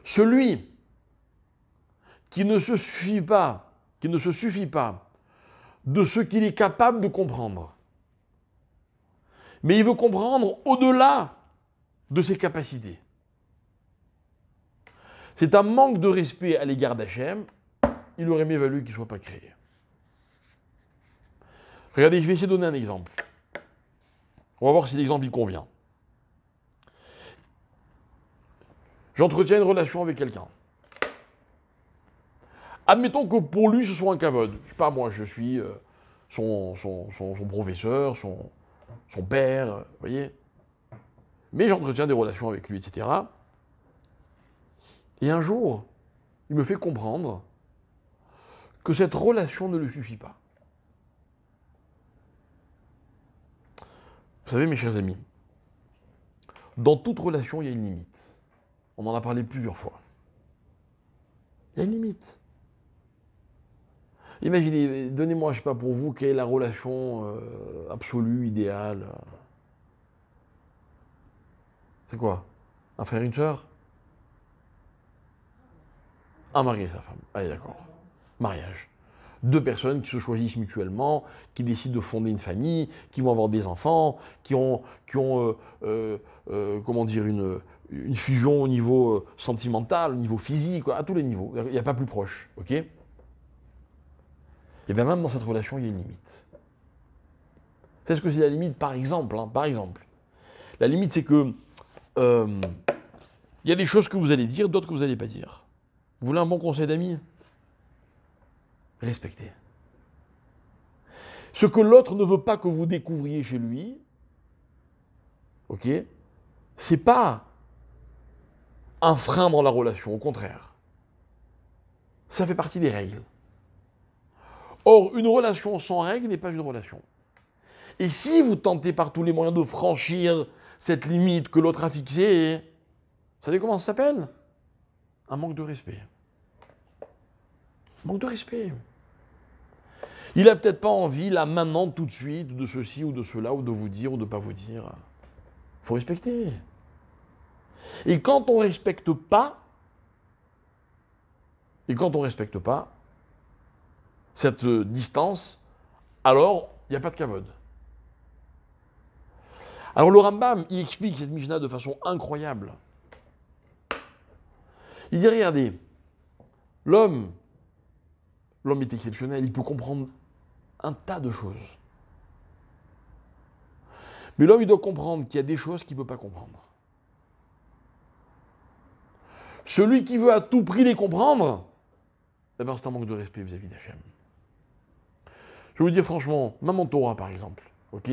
celui qui ne se suffit pas de ce qu'il est capable de comprendre, mais il veut comprendre au-delà de ses capacités. C'est un manque de respect à l'égard d'Hachem, il aurait mieux valu qu'il ne soit pas créé. Regardez, je vais essayer de donner un exemple. On va voir si l'exemple il convient. J'entretiens une relation avec quelqu'un. Admettons que pour lui, ce soit un kavod. Je ne sais pas, moi, je suis son professeur, son père, vous voyez. Mais j'entretiens des relations avec lui, etc. Et un jour, il me fait comprendre que cette relation ne lui suffit pas. Vous savez, mes chers amis, dans toute relation, il y a une limite. On en a parlé plusieurs fois. Il y a une limite. Imaginez, donnez-moi, je ne sais pas pour vous, quelle est la relation absolue, idéale. C'est quoi? Un frère et une sœur? Un mari et sa femme. Allez, d'accord. Mariage. 2 personnes qui se choisissent mutuellement, qui décident de fonder une famille, qui vont avoir des enfants, qui ont comment dire, une fusion au niveau sentimental, au niveau physique, à tous les niveaux. Il n'y a pas plus proche, ok? Et bien même dans cette relation, il y a une limite. C'est ce que c'est la limite, par exemple. La limite, c'est que il y a des choses que vous allez dire, d'autres que vous n'allez pas dire. Vous voulez un bon conseil d'amis? Respectez. Ce que l'autre ne veut pas que vous découvriez chez lui, ok, c'est pas un frein dans la relation, au contraire. Ça fait partie des règles. Or, une relation sans règles n'est pas une relation. Et si vous tentez par tous les moyens de franchir cette limite que l'autre a fixée, vous savez comment ça s'appelle? Un manque de respect. Manque de respect. Il n'a peut-être pas envie, là, maintenant, tout de suite, de ceci ou de cela, ou de vous dire ou de ne pas vous dire. Il faut respecter. Et quand on ne respecte pas, cette distance, alors il n'y a pas de kavod. Alors le Rambam, il explique cette Mishnah de façon incroyable. Il dit, regardez, l'homme est exceptionnel, il peut comprendre un tas de choses. Mais l'homme, il doit comprendre qu'il y a des choses qu'il ne peut pas comprendre. Celui qui veut à tout prix les comprendre, eh ben, c'est un manque de respect vis-à-vis d'Hachem. Je vais vous dire franchement, même en Torah par exemple, ok?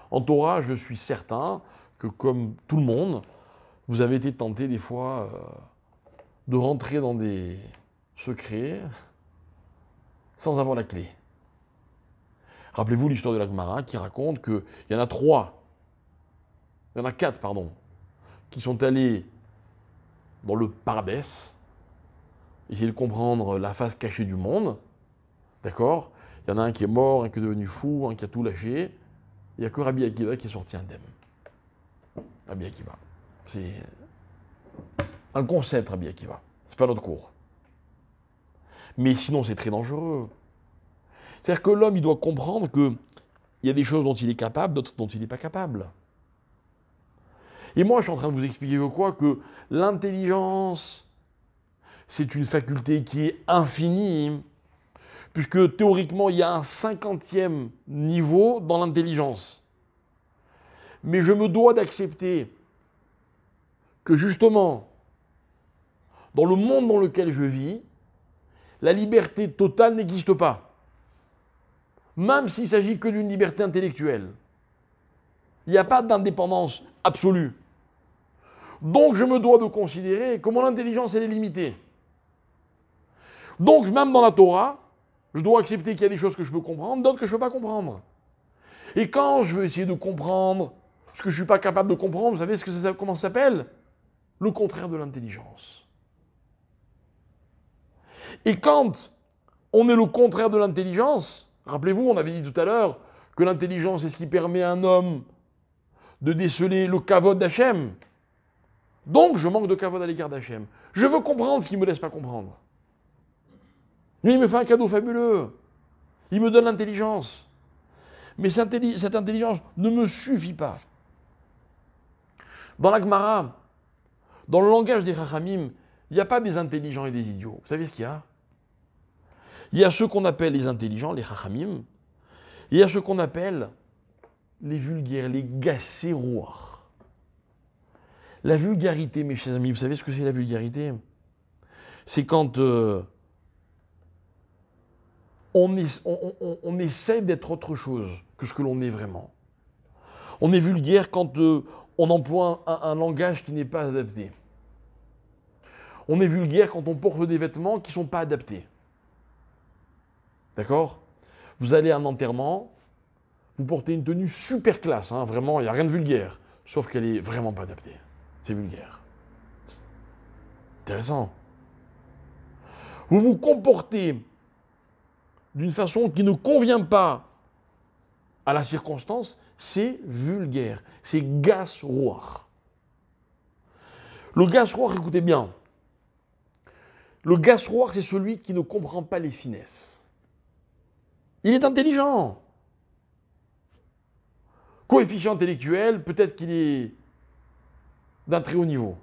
En Torah, je suis certain que comme tout le monde, vous avez été tenté des fois de rentrer dans des secrets sans avoir la clé. Rappelez-vous l'histoire de la Gemara qui raconte qu'il y en a quatre, qui sont allés dans le Paradès, essayer de comprendre la face cachée du monde, d'accord? Il y en a un qui est mort, un qui est devenu fou, un qui a tout lâché. Il n'y a que Rabbi Akiva qui est sorti indemne. Rabbi Akiva. C'est un concept, Rabbi Akiva. C'est pas notre cours. Mais sinon, c'est très dangereux. C'est-à-dire que l'homme, il doit comprendre qu'il y a des choses dont il est capable, d'autres dont il n'est pas capable. Et moi, je suis en train de vous expliquer quoi? Que l'intelligence, c'est une faculté qui est infinie, puisque théoriquement, il y a un 50e niveau dans l'intelligence. Mais je me dois d'accepter que justement, dans le monde dans lequel je vis, la liberté totale n'existe pas. Même s'il ne s'agit que d'une liberté intellectuelle. Il n'y a pas d'indépendance absolue. Donc je me dois de considérer que mon intelligence, elle est limitée. Donc même dans la Torah, je dois accepter qu'il y a des choses que je peux comprendre, d'autres que je ne peux pas comprendre. Et quand je veux essayer de comprendre ce que je ne suis pas capable de comprendre, vous savez comment ça s'appelle? Le contraire de l'intelligence. Et quand on est le contraire de l'intelligence, rappelez-vous, on avait dit tout à l'heure que l'intelligence est ce qui permet à un homme de déceler le kavod d'Hachem. Donc je manque de kavod à l'égard d'Hachem. Je veux comprendre ce qu'il ne me laisse pas comprendre. Lui, il me fait un cadeau fabuleux. Il me donne l'intelligence. Mais cette intelligence ne me suffit pas. Dans la Gemara, dans le langage des Chachamim, il n'y a pas des intelligents et des idiots. Vous savez ce qu'il y a? Il y a ceux qu'on appelle les intelligents, les Chachamim. Il y a ceux qu'on appelle les vulgaires, les gasséroirs. La vulgarité, mes chers amis, vous savez ce que c'est la vulgarité? C'est quand on essaie d'être autre chose que ce que l'on est vraiment. On est vulgaire quand on emploie un langage qui n'est pas adapté. On est vulgaire quand on porte des vêtements qui ne sont pas adaptés. D'accord? Vous allez à un enterrement, vous portez une tenue super classe, hein, vraiment, il n'y a rien de vulgaire, sauf qu'elle n'est vraiment pas adaptée. C'est vulgaire. Intéressant. Vous vous comportez d'une façon qui ne convient pas à la circonstance, c'est vulgaire, c'est gasroir. Le gasroir, écoutez bien, le gasroir, c'est celui qui ne comprend pas les finesses. Il est intelligent. Coefficient intellectuel, peut-être qu'il est d'un très haut niveau.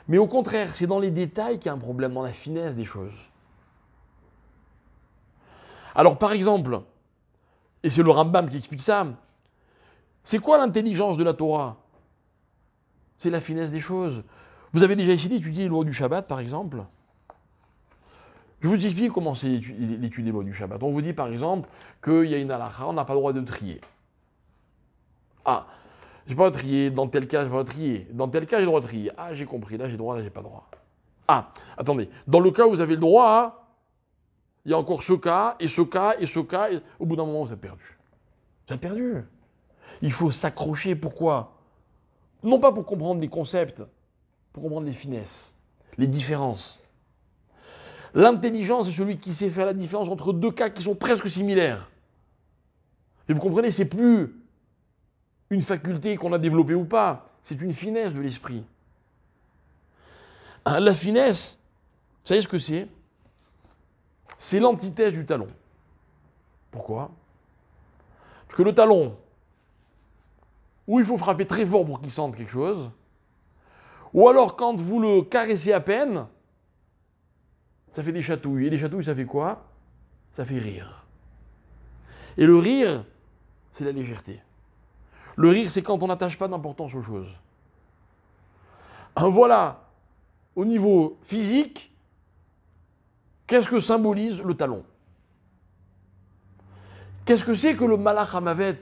Mais au contraire, c'est dans les détails qu'il y a un problème, dans la finesse des choses. Alors par exemple, et c'est le Rambam qui explique ça, C'est quoi l'intelligence de la Torah? C'est la finesse des choses. Vous avez déjà essayé d'étudier les lois du Shabbat, par exemple? Je vous explique comment c'est l'étude des lois du Shabbat. On vous dit, par exemple, qu'il y a une halakha, on n'a pas le droit de trier. Ah, j'ai pas le droit de trier, dans tel cas, j'ai pas le droit de trier. Dans tel cas, j'ai le droit de trier. Ah, j'ai compris, là j'ai le droit, là j'ai pas le droit. Ah, attendez, dans le cas où vous avez le droit, hein, il y a encore ce cas, et ce cas, et ce cas, et au bout d'un moment, vous êtes perdu. Vous êtes perdu. Il faut s'accrocher, pourquoi? Non pas pour comprendre les concepts, pour comprendre les finesses, les différences. L'intelligence, c'est celui qui sait faire la différence entre deux cas qui sont presque similaires. Et vous comprenez, c'est plus une faculté qu'on a développée ou pas, c'est une finesse de l'esprit. La finesse, vous savez ce que c'est? C'est l'antithèse du talon. Pourquoi? Parce que le talon, ou il faut frapper très fort pour qu'il sente quelque chose, ou alors quand vous le caressez à peine, ça fait des chatouilles. Et des chatouilles, ça fait quoi? Ça fait rire. Et le rire, c'est la légèreté. Le rire, c'est quand on n'attache pas d'importance aux choses. Voilà, au niveau physique, qu'est-ce que symbolise le talon? Qu'est-ce que c'est que le Malach HaMavet?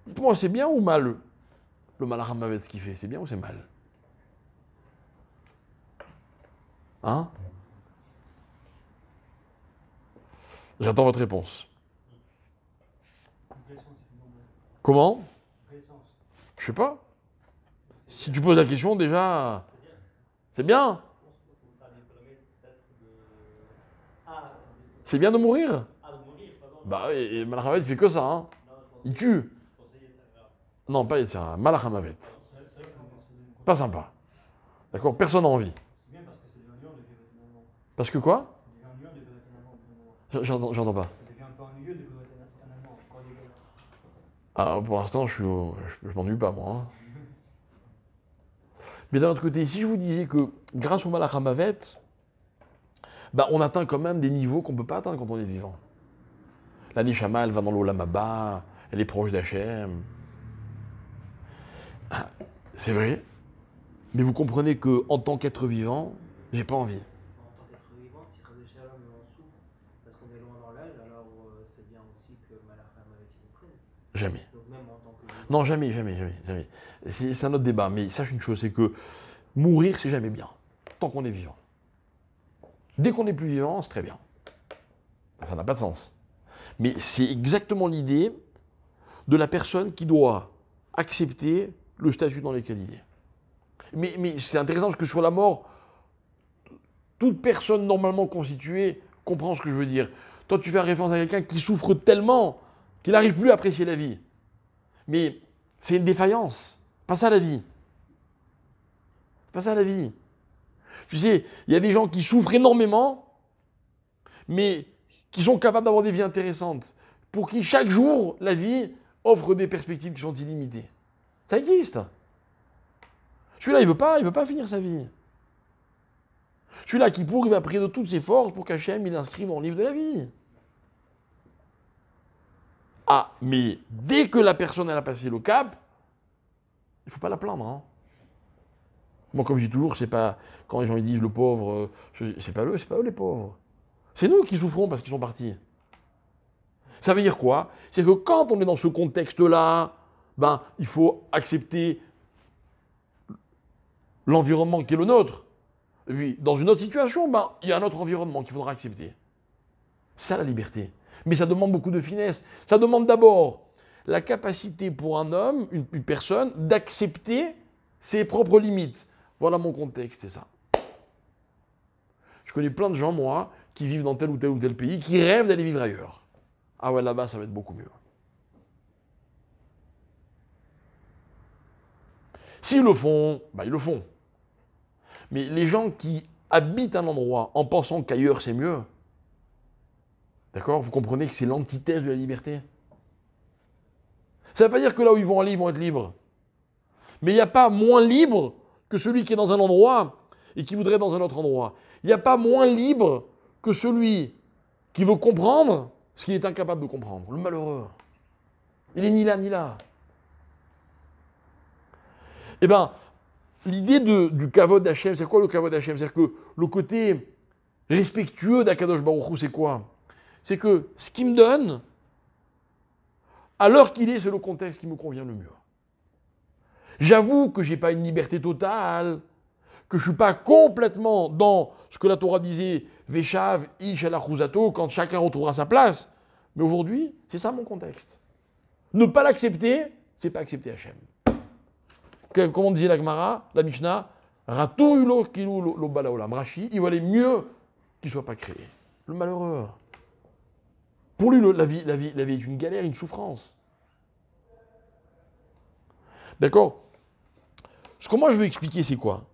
Dites-moi, c'est bien ou mal le Malach HaMavet, ce qu'il fait? C'est bien ou c'est mal? Hein? J'attends votre réponse. Comment? Je sais pas. Si tu poses la question, déjà, c'est bien. C'est bien de mourir. Bah, et Malach HaMavet, il fait que ça, hein. Il tue. Non, pas Yetzirah, Malach HaMavet. Pas sympa. D'accord? Personne n'a envie. Parce que quoi? J'entends pas. Ah, pour l'instant, je m'ennuie pas, moi. Hein. Mais d'un autre côté, si je vous disais que grâce au Malach HaMavet, bah, on atteint quand même des niveaux qu'on ne peut pas atteindre quand on est vivant. La Neshama, elle va dans l'Olam Haba, elle est proche d'Hachem. Ah, c'est vrai, mais vous comprenez qu'en tant qu'être vivant, j'ai pas envie. En tant qu'être vivant, si Shalom on souffre parce qu'on est loin dans l'âge, alors c'est bien aussi que Malach HaMavet nous prenne. Jamais. Donc même en tant que vivant, Non, jamais, jamais, jamais, jamais. C'est un autre débat, mais sache une chose, c'est que mourir, c'est jamais bien, tant qu'on est vivant. Dès qu'on n'est plus vivant, c'est très bien. Ça n'a pas de sens. Mais c'est exactement l'idée de la personne qui doit accepter le statut dans lequel il est. Mais c'est intéressant parce que sur la mort, toute personne normalement constituée comprend ce que je veux dire. Toi, tu fais référence à quelqu'un qui souffre tellement qu'il n'arrive plus à apprécier la vie. Mais c'est une défaillance. Pas ça la vie. C'est pas ça la vie. Tu sais, il y a des gens qui souffrent énormément, mais qui sont capables d'avoir des vies intéressantes, pour qui chaque jour, la vie offre des perspectives qui sont illimitées. Ça existe. Celui-là, il veut pas finir sa vie. Celui-là qui pourrait, il va prier de toutes ses forces pour qu'Hachem il inscrive dans le livre de la vie. Ah, mais dès que la personne elle a passé le cap, il ne faut pas la plaindre. Hein. Moi, comme je dis toujours, c'est pas quand les gens ils disent le pauvre, c'est pas eux les pauvres. C'est nous qui souffrons parce qu'ils sont partis. Ça veut dire quoi? C'est que quand on est dans ce contexte-là, ben, il faut accepter l'environnement qui est le nôtre. Et puis, dans une autre situation, ben, il y a un autre environnement qu'il faudra accepter. C'est ça la liberté. Mais ça demande beaucoup de finesse. Ça demande d'abord la capacité pour un homme, une personne, d'accepter ses propres limites. Voilà mon contexte, c'est ça. Je connais plein de gens, moi, qui vivent dans tel ou tel pays, qui rêvent d'aller vivre ailleurs. Ah ouais, là-bas, ça va être beaucoup mieux. S'ils le font, ben ils le font. Mais les gens qui habitent un endroit en pensant qu'ailleurs c'est mieux, d'accord, vous comprenez que c'est l'antithèse de la liberté. Ça ne veut pas dire que là où ils vont aller, ils vont être libres. Mais il n'y a pas moins libre que celui qui est dans un endroit et qui voudrait dans un autre endroit. Il n'y a pas moins libre que celui qui veut comprendre ce qu'il est incapable de comprendre. Le malheureux. Il est ni là ni là. Eh bien, l'idée du kavod d'Hachem, c'est quoi le kavod d'Hachem? C'est-à-dire que le côté respectueux d'Akadosh Baruch Hu, c'est quoi? C'est que ce qu'il me donne, à l'heure qu'il est, c'est le contexte qui me convient le mieux. J'avoue que je n'ai pas une liberté totale, que je ne suis pas complètement dans ce que la Torah disait, Veshav, Ish, Alachuzato, quand chacun retrouvera sa place. Mais aujourd'hui, c'est ça mon contexte. Ne pas l'accepter, c'est pas accepter Hachem. Comment disait la Gemara, la Mishnah, Ratou ulo kilu lo balaolam. Rashi, il valait mieux qu'il ne soit pas créé. Le malheureux. Pour lui, la vie est une galère, une souffrance. D'accord? Ce que moi je veux expliquer, c'est quoi?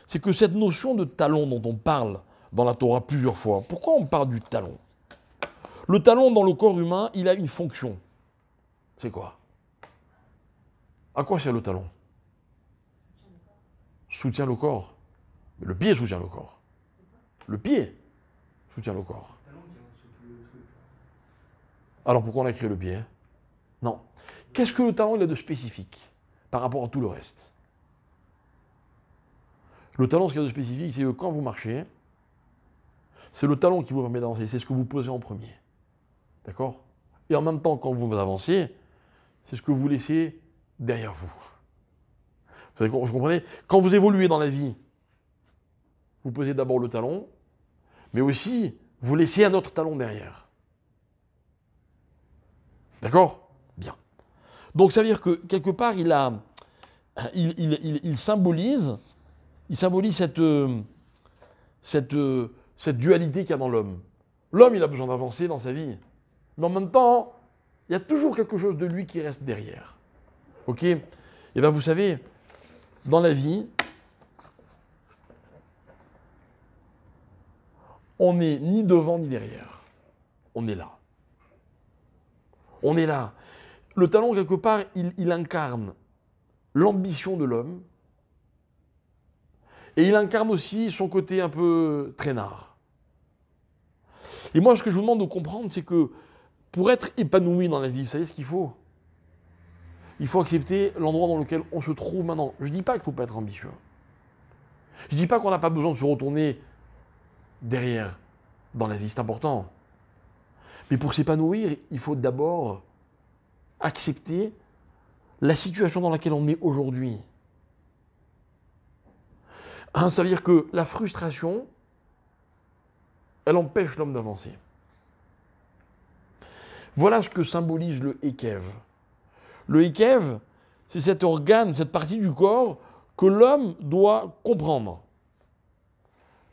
C'est que cette notion de talon dont on parle dans la Torah plusieurs fois, pourquoi on parle du talon? Le talon dans le corps humain, il a une fonction. C'est quoi? À quoi sert le talon? Soutient le corps. Mais le pied soutient le corps. Le pied soutient le corps. Alors pourquoi on a créé le pied? Non. Qu'est-ce que le talon il a de spécifique par rapport à tout le reste? Le talon, ce qu'il y a de spécifique, c'est que quand vous marchez, c'est le talon qui vous permet d'avancer. C'est ce que vous posez en premier. D'accord? Et en même temps, quand vous avancez, c'est ce que vous laissez derrière vous. Vous comprenez? Quand vous évoluez dans la vie, vous posez d'abord le talon, mais aussi, vous laissez un autre talon derrière. D'accord? Bien. Donc ça veut dire que, quelque part, il symbolise cette dualité qu'il y a dans l'homme. L'homme, il a besoin d'avancer dans sa vie. Mais en même temps, il y a toujours quelque chose de lui qui reste derrière. Ok? Et bien, vous savez, dans la vie, on n'est ni devant ni derrière. On est là. On est là. Le talon, quelque part, il incarne l'ambition de l'homme et il incarne aussi son côté un peu traînard. Et moi, ce que je vous demande de comprendre, c'est que pour être épanoui dans la vie, vous savez ce qu'il faut? Il faut accepter l'endroit dans lequel on se trouve maintenant. Je ne dis pas qu'il ne faut pas être ambitieux. Je ne dis pas qu'on n'a pas besoin de se retourner derrière dans la vie, c'est important. Mais pour s'épanouir, il faut d'abord accepter la situation dans laquelle on est aujourd'hui. Ça veut dire que la frustration, elle empêche l'homme d'avancer. Voilà ce que symbolise le Ekev. Le Ekev, c'est cet organe, cette partie du corps que l'homme doit comprendre.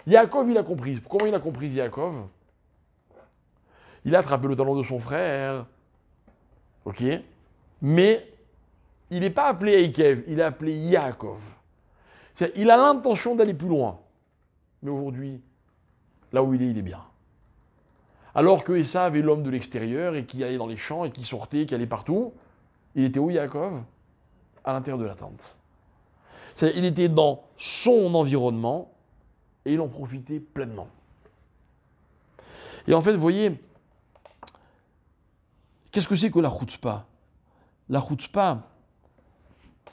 Yaakov, il a compris. Comment il a compris, Yaakov? Il a attrapé le talon de son frère. Ok? Mais il n'est pas appelé Ekev, il est appelé Yaakov. Il a l'intention d'aller plus loin. Mais aujourd'hui, là où il est bien. Alors que Esav est l'homme de l'extérieur et qui allait dans les champs et qui sortait, qui allait partout, il était où Yaakov? À l'intérieur de la tente. Il était dans son environnement et il en profitait pleinement. Et en fait, vous voyez, qu'est-ce que c'est que la chutzpah? La chutzpah,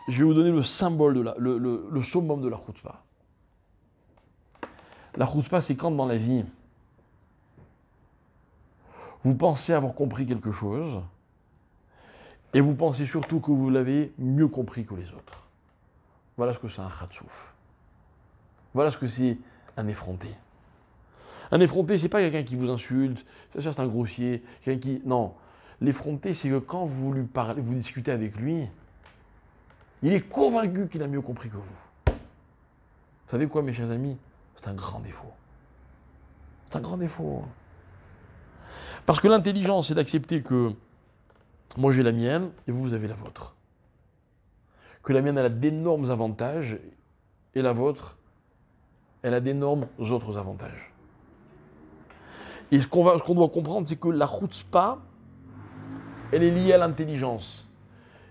je vais vous donner le symbole, le summum de la chutzpah. La chutzpah, c'est quand dans la vie, vous pensez avoir compris quelque chose, et vous pensez surtout que vous l'avez mieux compris que les autres. Voilà ce que c'est un chatsouf. Voilà ce que c'est un effronté. Un effronté, c'est pas quelqu'un qui vous insulte, ça c'est un grossier, quelqu'un qui... Non. L'effronté, c'est que quand vous lui parlez, vous discutez avec lui, il est convaincu qu'il a mieux compris que vous. Vous savez quoi, mes chers amis? C'est un grand défaut. C'est un grand défaut. Parce que l'intelligence, c'est d'accepter que moi j'ai la mienne et vous avez la vôtre. Que la mienne, elle a d'énormes avantages et la vôtre, elle a d'énormes autres avantages. Et ce qu'on doit comprendre, c'est que la chutzpah, elle est liée à l'intelligence.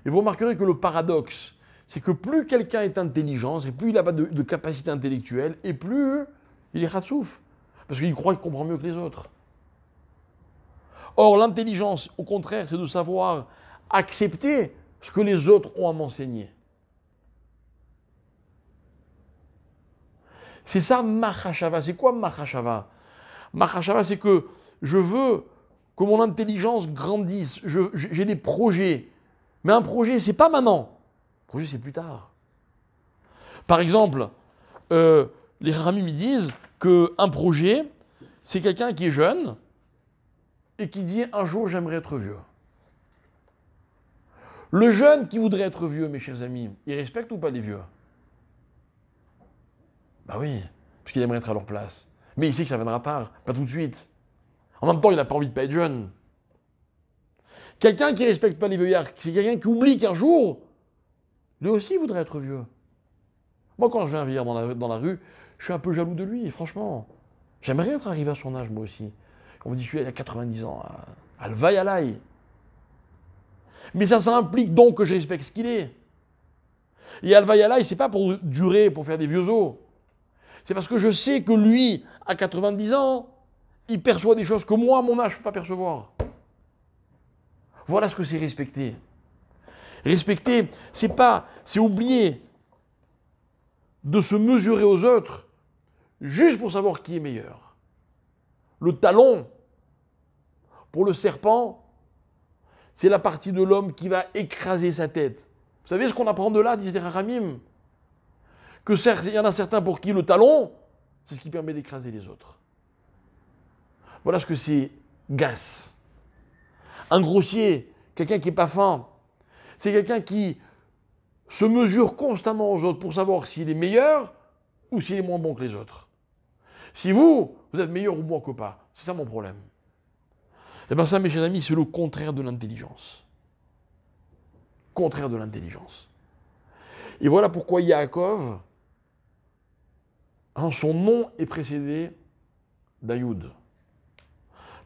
Et vous remarquerez que le paradoxe, c'est que plus quelqu'un est intelligent, et plus il n'a pas de capacité intellectuelle, et plus il est chatsouf. Parce qu'il croit qu'il comprend mieux que les autres. Or, l'intelligence, au contraire, c'est de savoir accepter ce que les autres ont à m'enseigner. C'est ça Mahashava. C'est quoi Mahashava? Mahashava, c'est que je veux que mon intelligence grandisse. J'ai des projets. Mais un projet, c'est pas maintenant. Un projet, c'est plus tard. Par exemple, les Ramim me disent qu'un projet, c'est quelqu'un qui est jeune et qui dit un jour j'aimerais être vieux. Le jeune qui voudrait être vieux, mes chers amis, il respecte ou pas les vieux? Bah oui, parce qu'il aimerait être à leur place. Mais il sait que ça viendra tard, pas tout de suite. En même temps, il n'a pas envie de pas être jeune. Quelqu'un qui ne respecte pas les vieillards, c'est quelqu'un qui oublie qu'un jour, lui aussi voudrait être vieux. Moi, quand je vais un vieillard dans la rue, je suis un peu jaloux de lui, franchement. J'aimerais être arrivé à son âge, moi aussi. On me dit, celui-là, il a 90 ans. Alvaï alaï. Mais ça implique donc que je respecte ce qu'il est. Et Alvaï alaï, c'est pas pour durer, pour faire des vieux os. C'est parce que je sais que lui, à 90 ans, il perçoit des choses que moi, à mon âge, je ne peux pas percevoir. Voilà ce que c'est respecter. Respecter, c'est oublier de se mesurer aux autres juste pour savoir qui est meilleur. Le talon, pour le serpent, c'est la partie de l'homme qui va écraser sa tête. Vous savez ce qu'on apprend de là, disait Rachamim? Que certes, il y en a certains pour qui le talon, c'est ce qui permet d'écraser les autres. Voilà ce que c'est Gas. Un grossier, quelqu'un qui n'est pas fin, c'est quelqu'un qui se mesure constamment aux autres pour savoir s'il est meilleur ou s'il est moins bon que les autres. Si vous êtes meilleur ou moins que pas, c'est ça mon problème. Et bien ça, mes chers amis, c'est le contraire de l'intelligence. Contraire de l'intelligence. Et voilà pourquoi Yaakov, son nom est précédé d'Ayoud.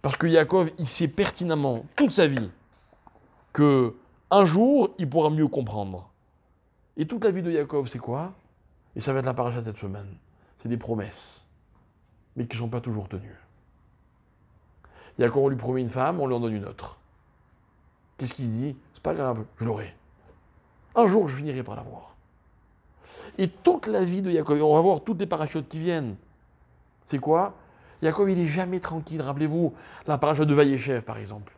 Parce que Yaakov, il sait pertinemment, toute sa vie, qu'un jour, il pourra mieux comprendre. Et toute la vie de Yaakov, c'est quoi? Et ça va être la paracha cette semaine. C'est des promesses, mais qui ne sont pas toujours tenues. Yaakov, on lui promet une femme, on lui en donne une autre. Qu'est-ce qu'il se dit? C'est pas grave, je l'aurai. Un jour, je finirai par l'avoir. Et toute la vie de Yaakov, on va voir toutes les parachutes qui viennent. C'est quoi? Yaakov, il n'est jamais tranquille. Rappelez-vous la paracha de Vayeshev, par exemple.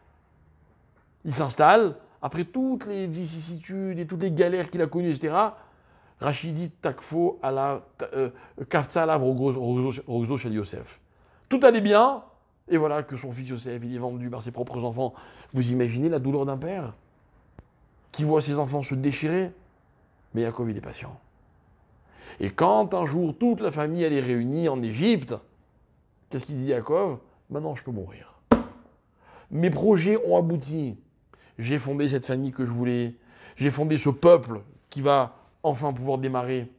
Il s'installe, après toutes les vicissitudes et toutes les galères qu'il a connues, etc. Rachid dit Takfo ala Kafza alav Rogzo shel Yosef. Tout allait bien, et voilà que son fils Yosef, il est vendu par ses propres enfants. Vous imaginez la douleur d'un père qui voit ses enfants se déchirer? Mais Yaakov, il est patient. Et quand un jour toute la famille elle est réunie en Égypte, qu'est-ce qu'il dit Yaakov? Maintenant je peux mourir. Mes projets ont abouti. J'ai fondé cette famille que je voulais. J'ai fondé ce peuple qui va enfin pouvoir démarrer.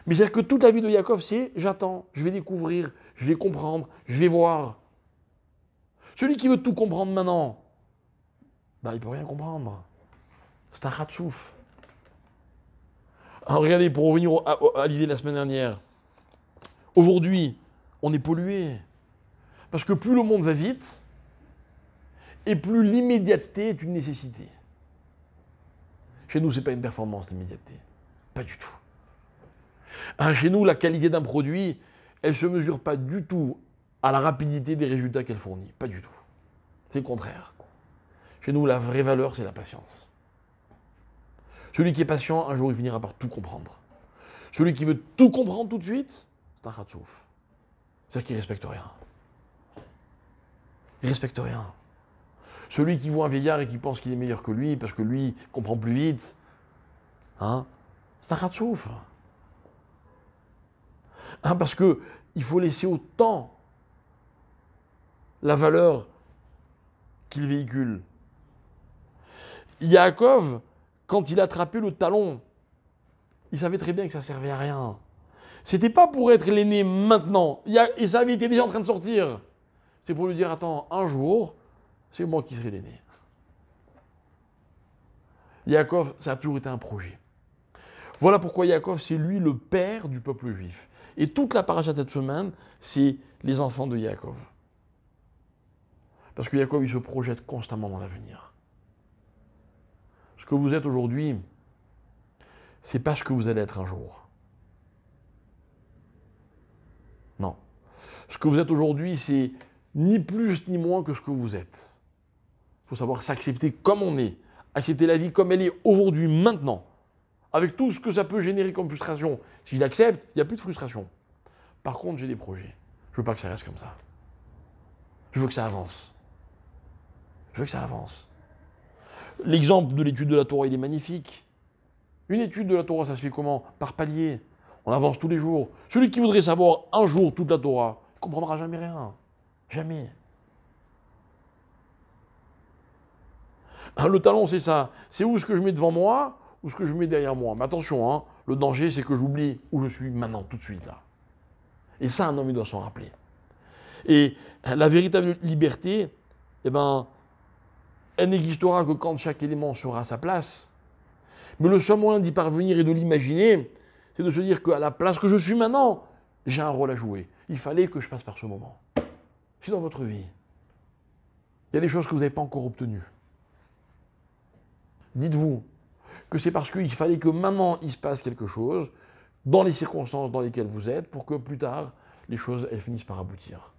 Mais c'est-à-dire que toute la vie de Yaakov, c'est j'attends, je vais découvrir, je vais comprendre, je vais voir. Celui qui veut tout comprendre maintenant, il ne peut rien comprendre. C'est un khatsouf. Alors regardez, pour revenir à l'idée de la semaine dernière, aujourd'hui, on est pollué. Parce que plus le monde va vite, et plus l'immédiateté est une nécessité. Chez nous, ce n'est pas une performance, l'immédiateté. Pas du tout. Chez nous, la qualité d'un produit, elle ne se mesure pas du tout à la rapidité des résultats qu'elle fournit. Pas du tout. C'est le contraire. Chez nous, la vraie valeur, c'est la patience. Celui qui est patient, un jour, il finira par tout comprendre. Celui qui veut tout comprendre tout de suite, c'est un khatsouf. C'est-à-dire qu'il ne respecte rien. Il ne respecte rien. Celui qui voit un vieillard et qui pense qu'il est meilleur que lui, parce que lui comprend plus vite, c'est un khatsouf. Parce qu'il faut laisser au temps la valeur qu'il véhicule. Yaakov, quand il a attrapé le talon, il savait très bien que ça ne servait à rien. C'était pas pour être l'aîné maintenant, et ça avait été déjà en train de sortir. C'est pour lui dire, attends, un jour, c'est moi qui serai l'aîné. Yaakov, ça a toujours été un projet. Voilà pourquoi Yaakov, c'est lui le père du peuple juif. Et toute la paracha de cette semaine, c'est les enfants de Yaakov. Parce que Yaakov, il se projette constamment dans l'avenir. Ce que vous êtes aujourd'hui, c'est pas ce que vous allez être un jour. Non. Ce que vous êtes aujourd'hui, c'est ni plus ni moins que ce que vous êtes. Il faut savoir s'accepter comme on est, accepter la vie comme elle est aujourd'hui, maintenant, avec tout ce que ça peut générer comme frustration. Si je l'accepte, il n'y a plus de frustration. Par contre, j'ai des projets. Je veux pas que ça reste comme ça. Je veux que ça avance. Je veux que ça avance. L'exemple de l'étude de la Torah, il est magnifique. Une étude de la Torah, ça se fait comment? Par palier. On avance tous les jours. Celui qui voudrait savoir un jour toute la Torah, il ne comprendra jamais rien. Jamais. Le talon, c'est ça. C'est où ce que je mets devant moi ou ce que je mets derrière moi. Mais attention, hein, le danger, c'est que j'oublie où je suis maintenant, tout de suite, là. Et ça, un homme, il doit s'en rappeler. Et la véritable liberté, eh ben, elle n'existera que quand chaque élément sera à sa place. Mais le seul moyen d'y parvenir et de l'imaginer, c'est de se dire qu'à la place que je suis maintenant, j'ai un rôle à jouer. Il fallait que je passe par ce moment. Si dans votre vie, il y a des choses que vous n'avez pas encore obtenues, dites-vous que c'est parce qu'il fallait que maintenant il se passe quelque chose, dans les circonstances dans lesquelles vous êtes, pour que plus tard, les choses elles finissent par aboutir.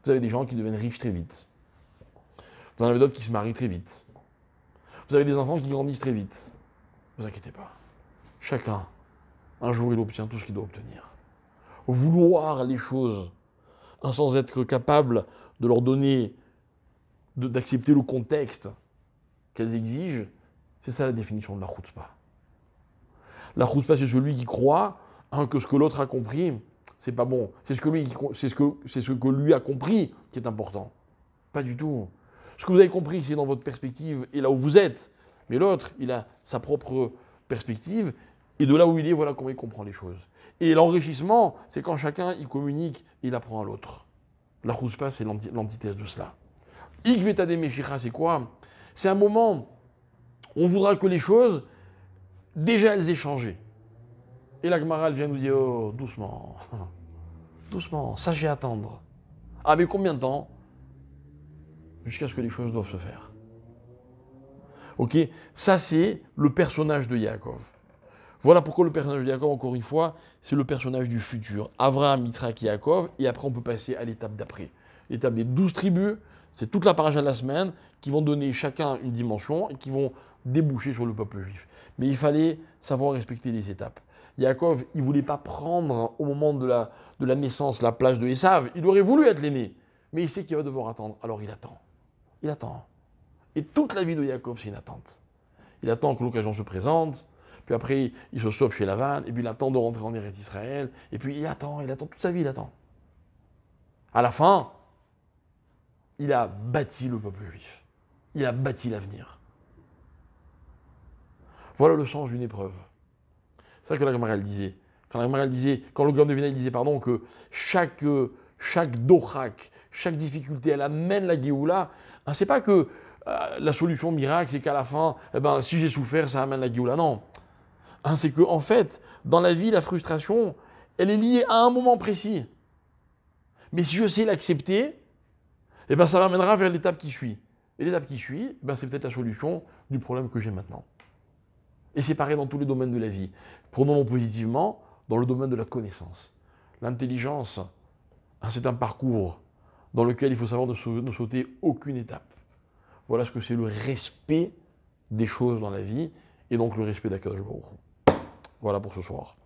Vous avez des gens qui deviennent riches très vite. Vous en avez d'autres qui se marient très vite. Vous avez des enfants qui grandissent très vite. Ne vous inquiétez pas. Chacun, un jour, il obtient tout ce qu'il doit obtenir. Vouloir les choses sans être capable de leur donner, d'accepter le contexte qu'elles exigent, c'est ça la définition de la chutzpah. La chutzpah, c'est celui qui croit que ce que l'autre a compris, c'est pas bon. C'est ce que lui a compris qui est important. Pas du tout. Ce que vous avez compris, c'est dans votre perspective et là où vous êtes. Mais l'autre, il a sa propre perspective. Et de là où il est, voilà comment il comprend les choses. Et l'enrichissement, c'est quand chacun, il communique et il apprend à l'autre. La chutzpah, c'est l'antithèse de cela. Ikvetade Meshicha, c'est quoi? C'est un moment où on voudra que les choses, déjà elles aient changé. Et la Gemara, elle vient nous dire, oh, doucement, doucement, sachez attendre. Ah, mais combien de temps? Jusqu'à ce que les choses doivent se faire. Ok? Ça, c'est le personnage de Yaakov. Voilà pourquoi le personnage de Yaakov, encore une fois, c'est le personnage du futur. Avraham, Yitzhak et Yaakov, et après on peut passer à l'étape d'après. L'étape des 12 tribus, c'est toute la paracha de la semaine, qui vont donner chacun une dimension, et qui vont déboucher sur le peuple juif. Mais il fallait savoir respecter les étapes. Yaakov, il ne voulait pas prendre au moment de la naissance la place de Esav, il aurait voulu être l'aîné, mais il sait qu'il va devoir attendre, alors il attend. Il attend. Et toute la vie de Yaakov, c'est une attente. Il attend que l'occasion se présente, puis après, il se sauve chez Lavan, et puis il attend de rentrer en Eretz Israël, et puis il attend, toute sa vie, il attend. À la fin, il a bâti le peuple juif. Il a bâti l'avenir. Voilà le sens d'une épreuve. C'est ça que la Gemara elle disait. Quand le Gaon de Vilna disait que chaque dochak, chaque difficulté, elle amène la Géoula, hein, c'est pas que la solution miracle, c'est qu'à la fin, si j'ai souffert, ça amène la Géoula. Non. Hein, c'est que, en fait, dans la vie, la frustration, elle est liée à un moment précis. Mais si je sais l'accepter, ça m'amènera vers l'étape qui suit. Et l'étape qui suit, c'est peut-être la solution du problème que j'ai maintenant. Et c'est pareil dans tous les domaines de la vie. Prenons-le positivement dans le domaine de la connaissance. L'intelligence, c'est un parcours dans lequel il faut savoir ne sauter aucune étape. Voilà ce que c'est le respect des choses dans la vie, et donc le respect d'Akadosh Baruch Hu. Voilà pour ce soir.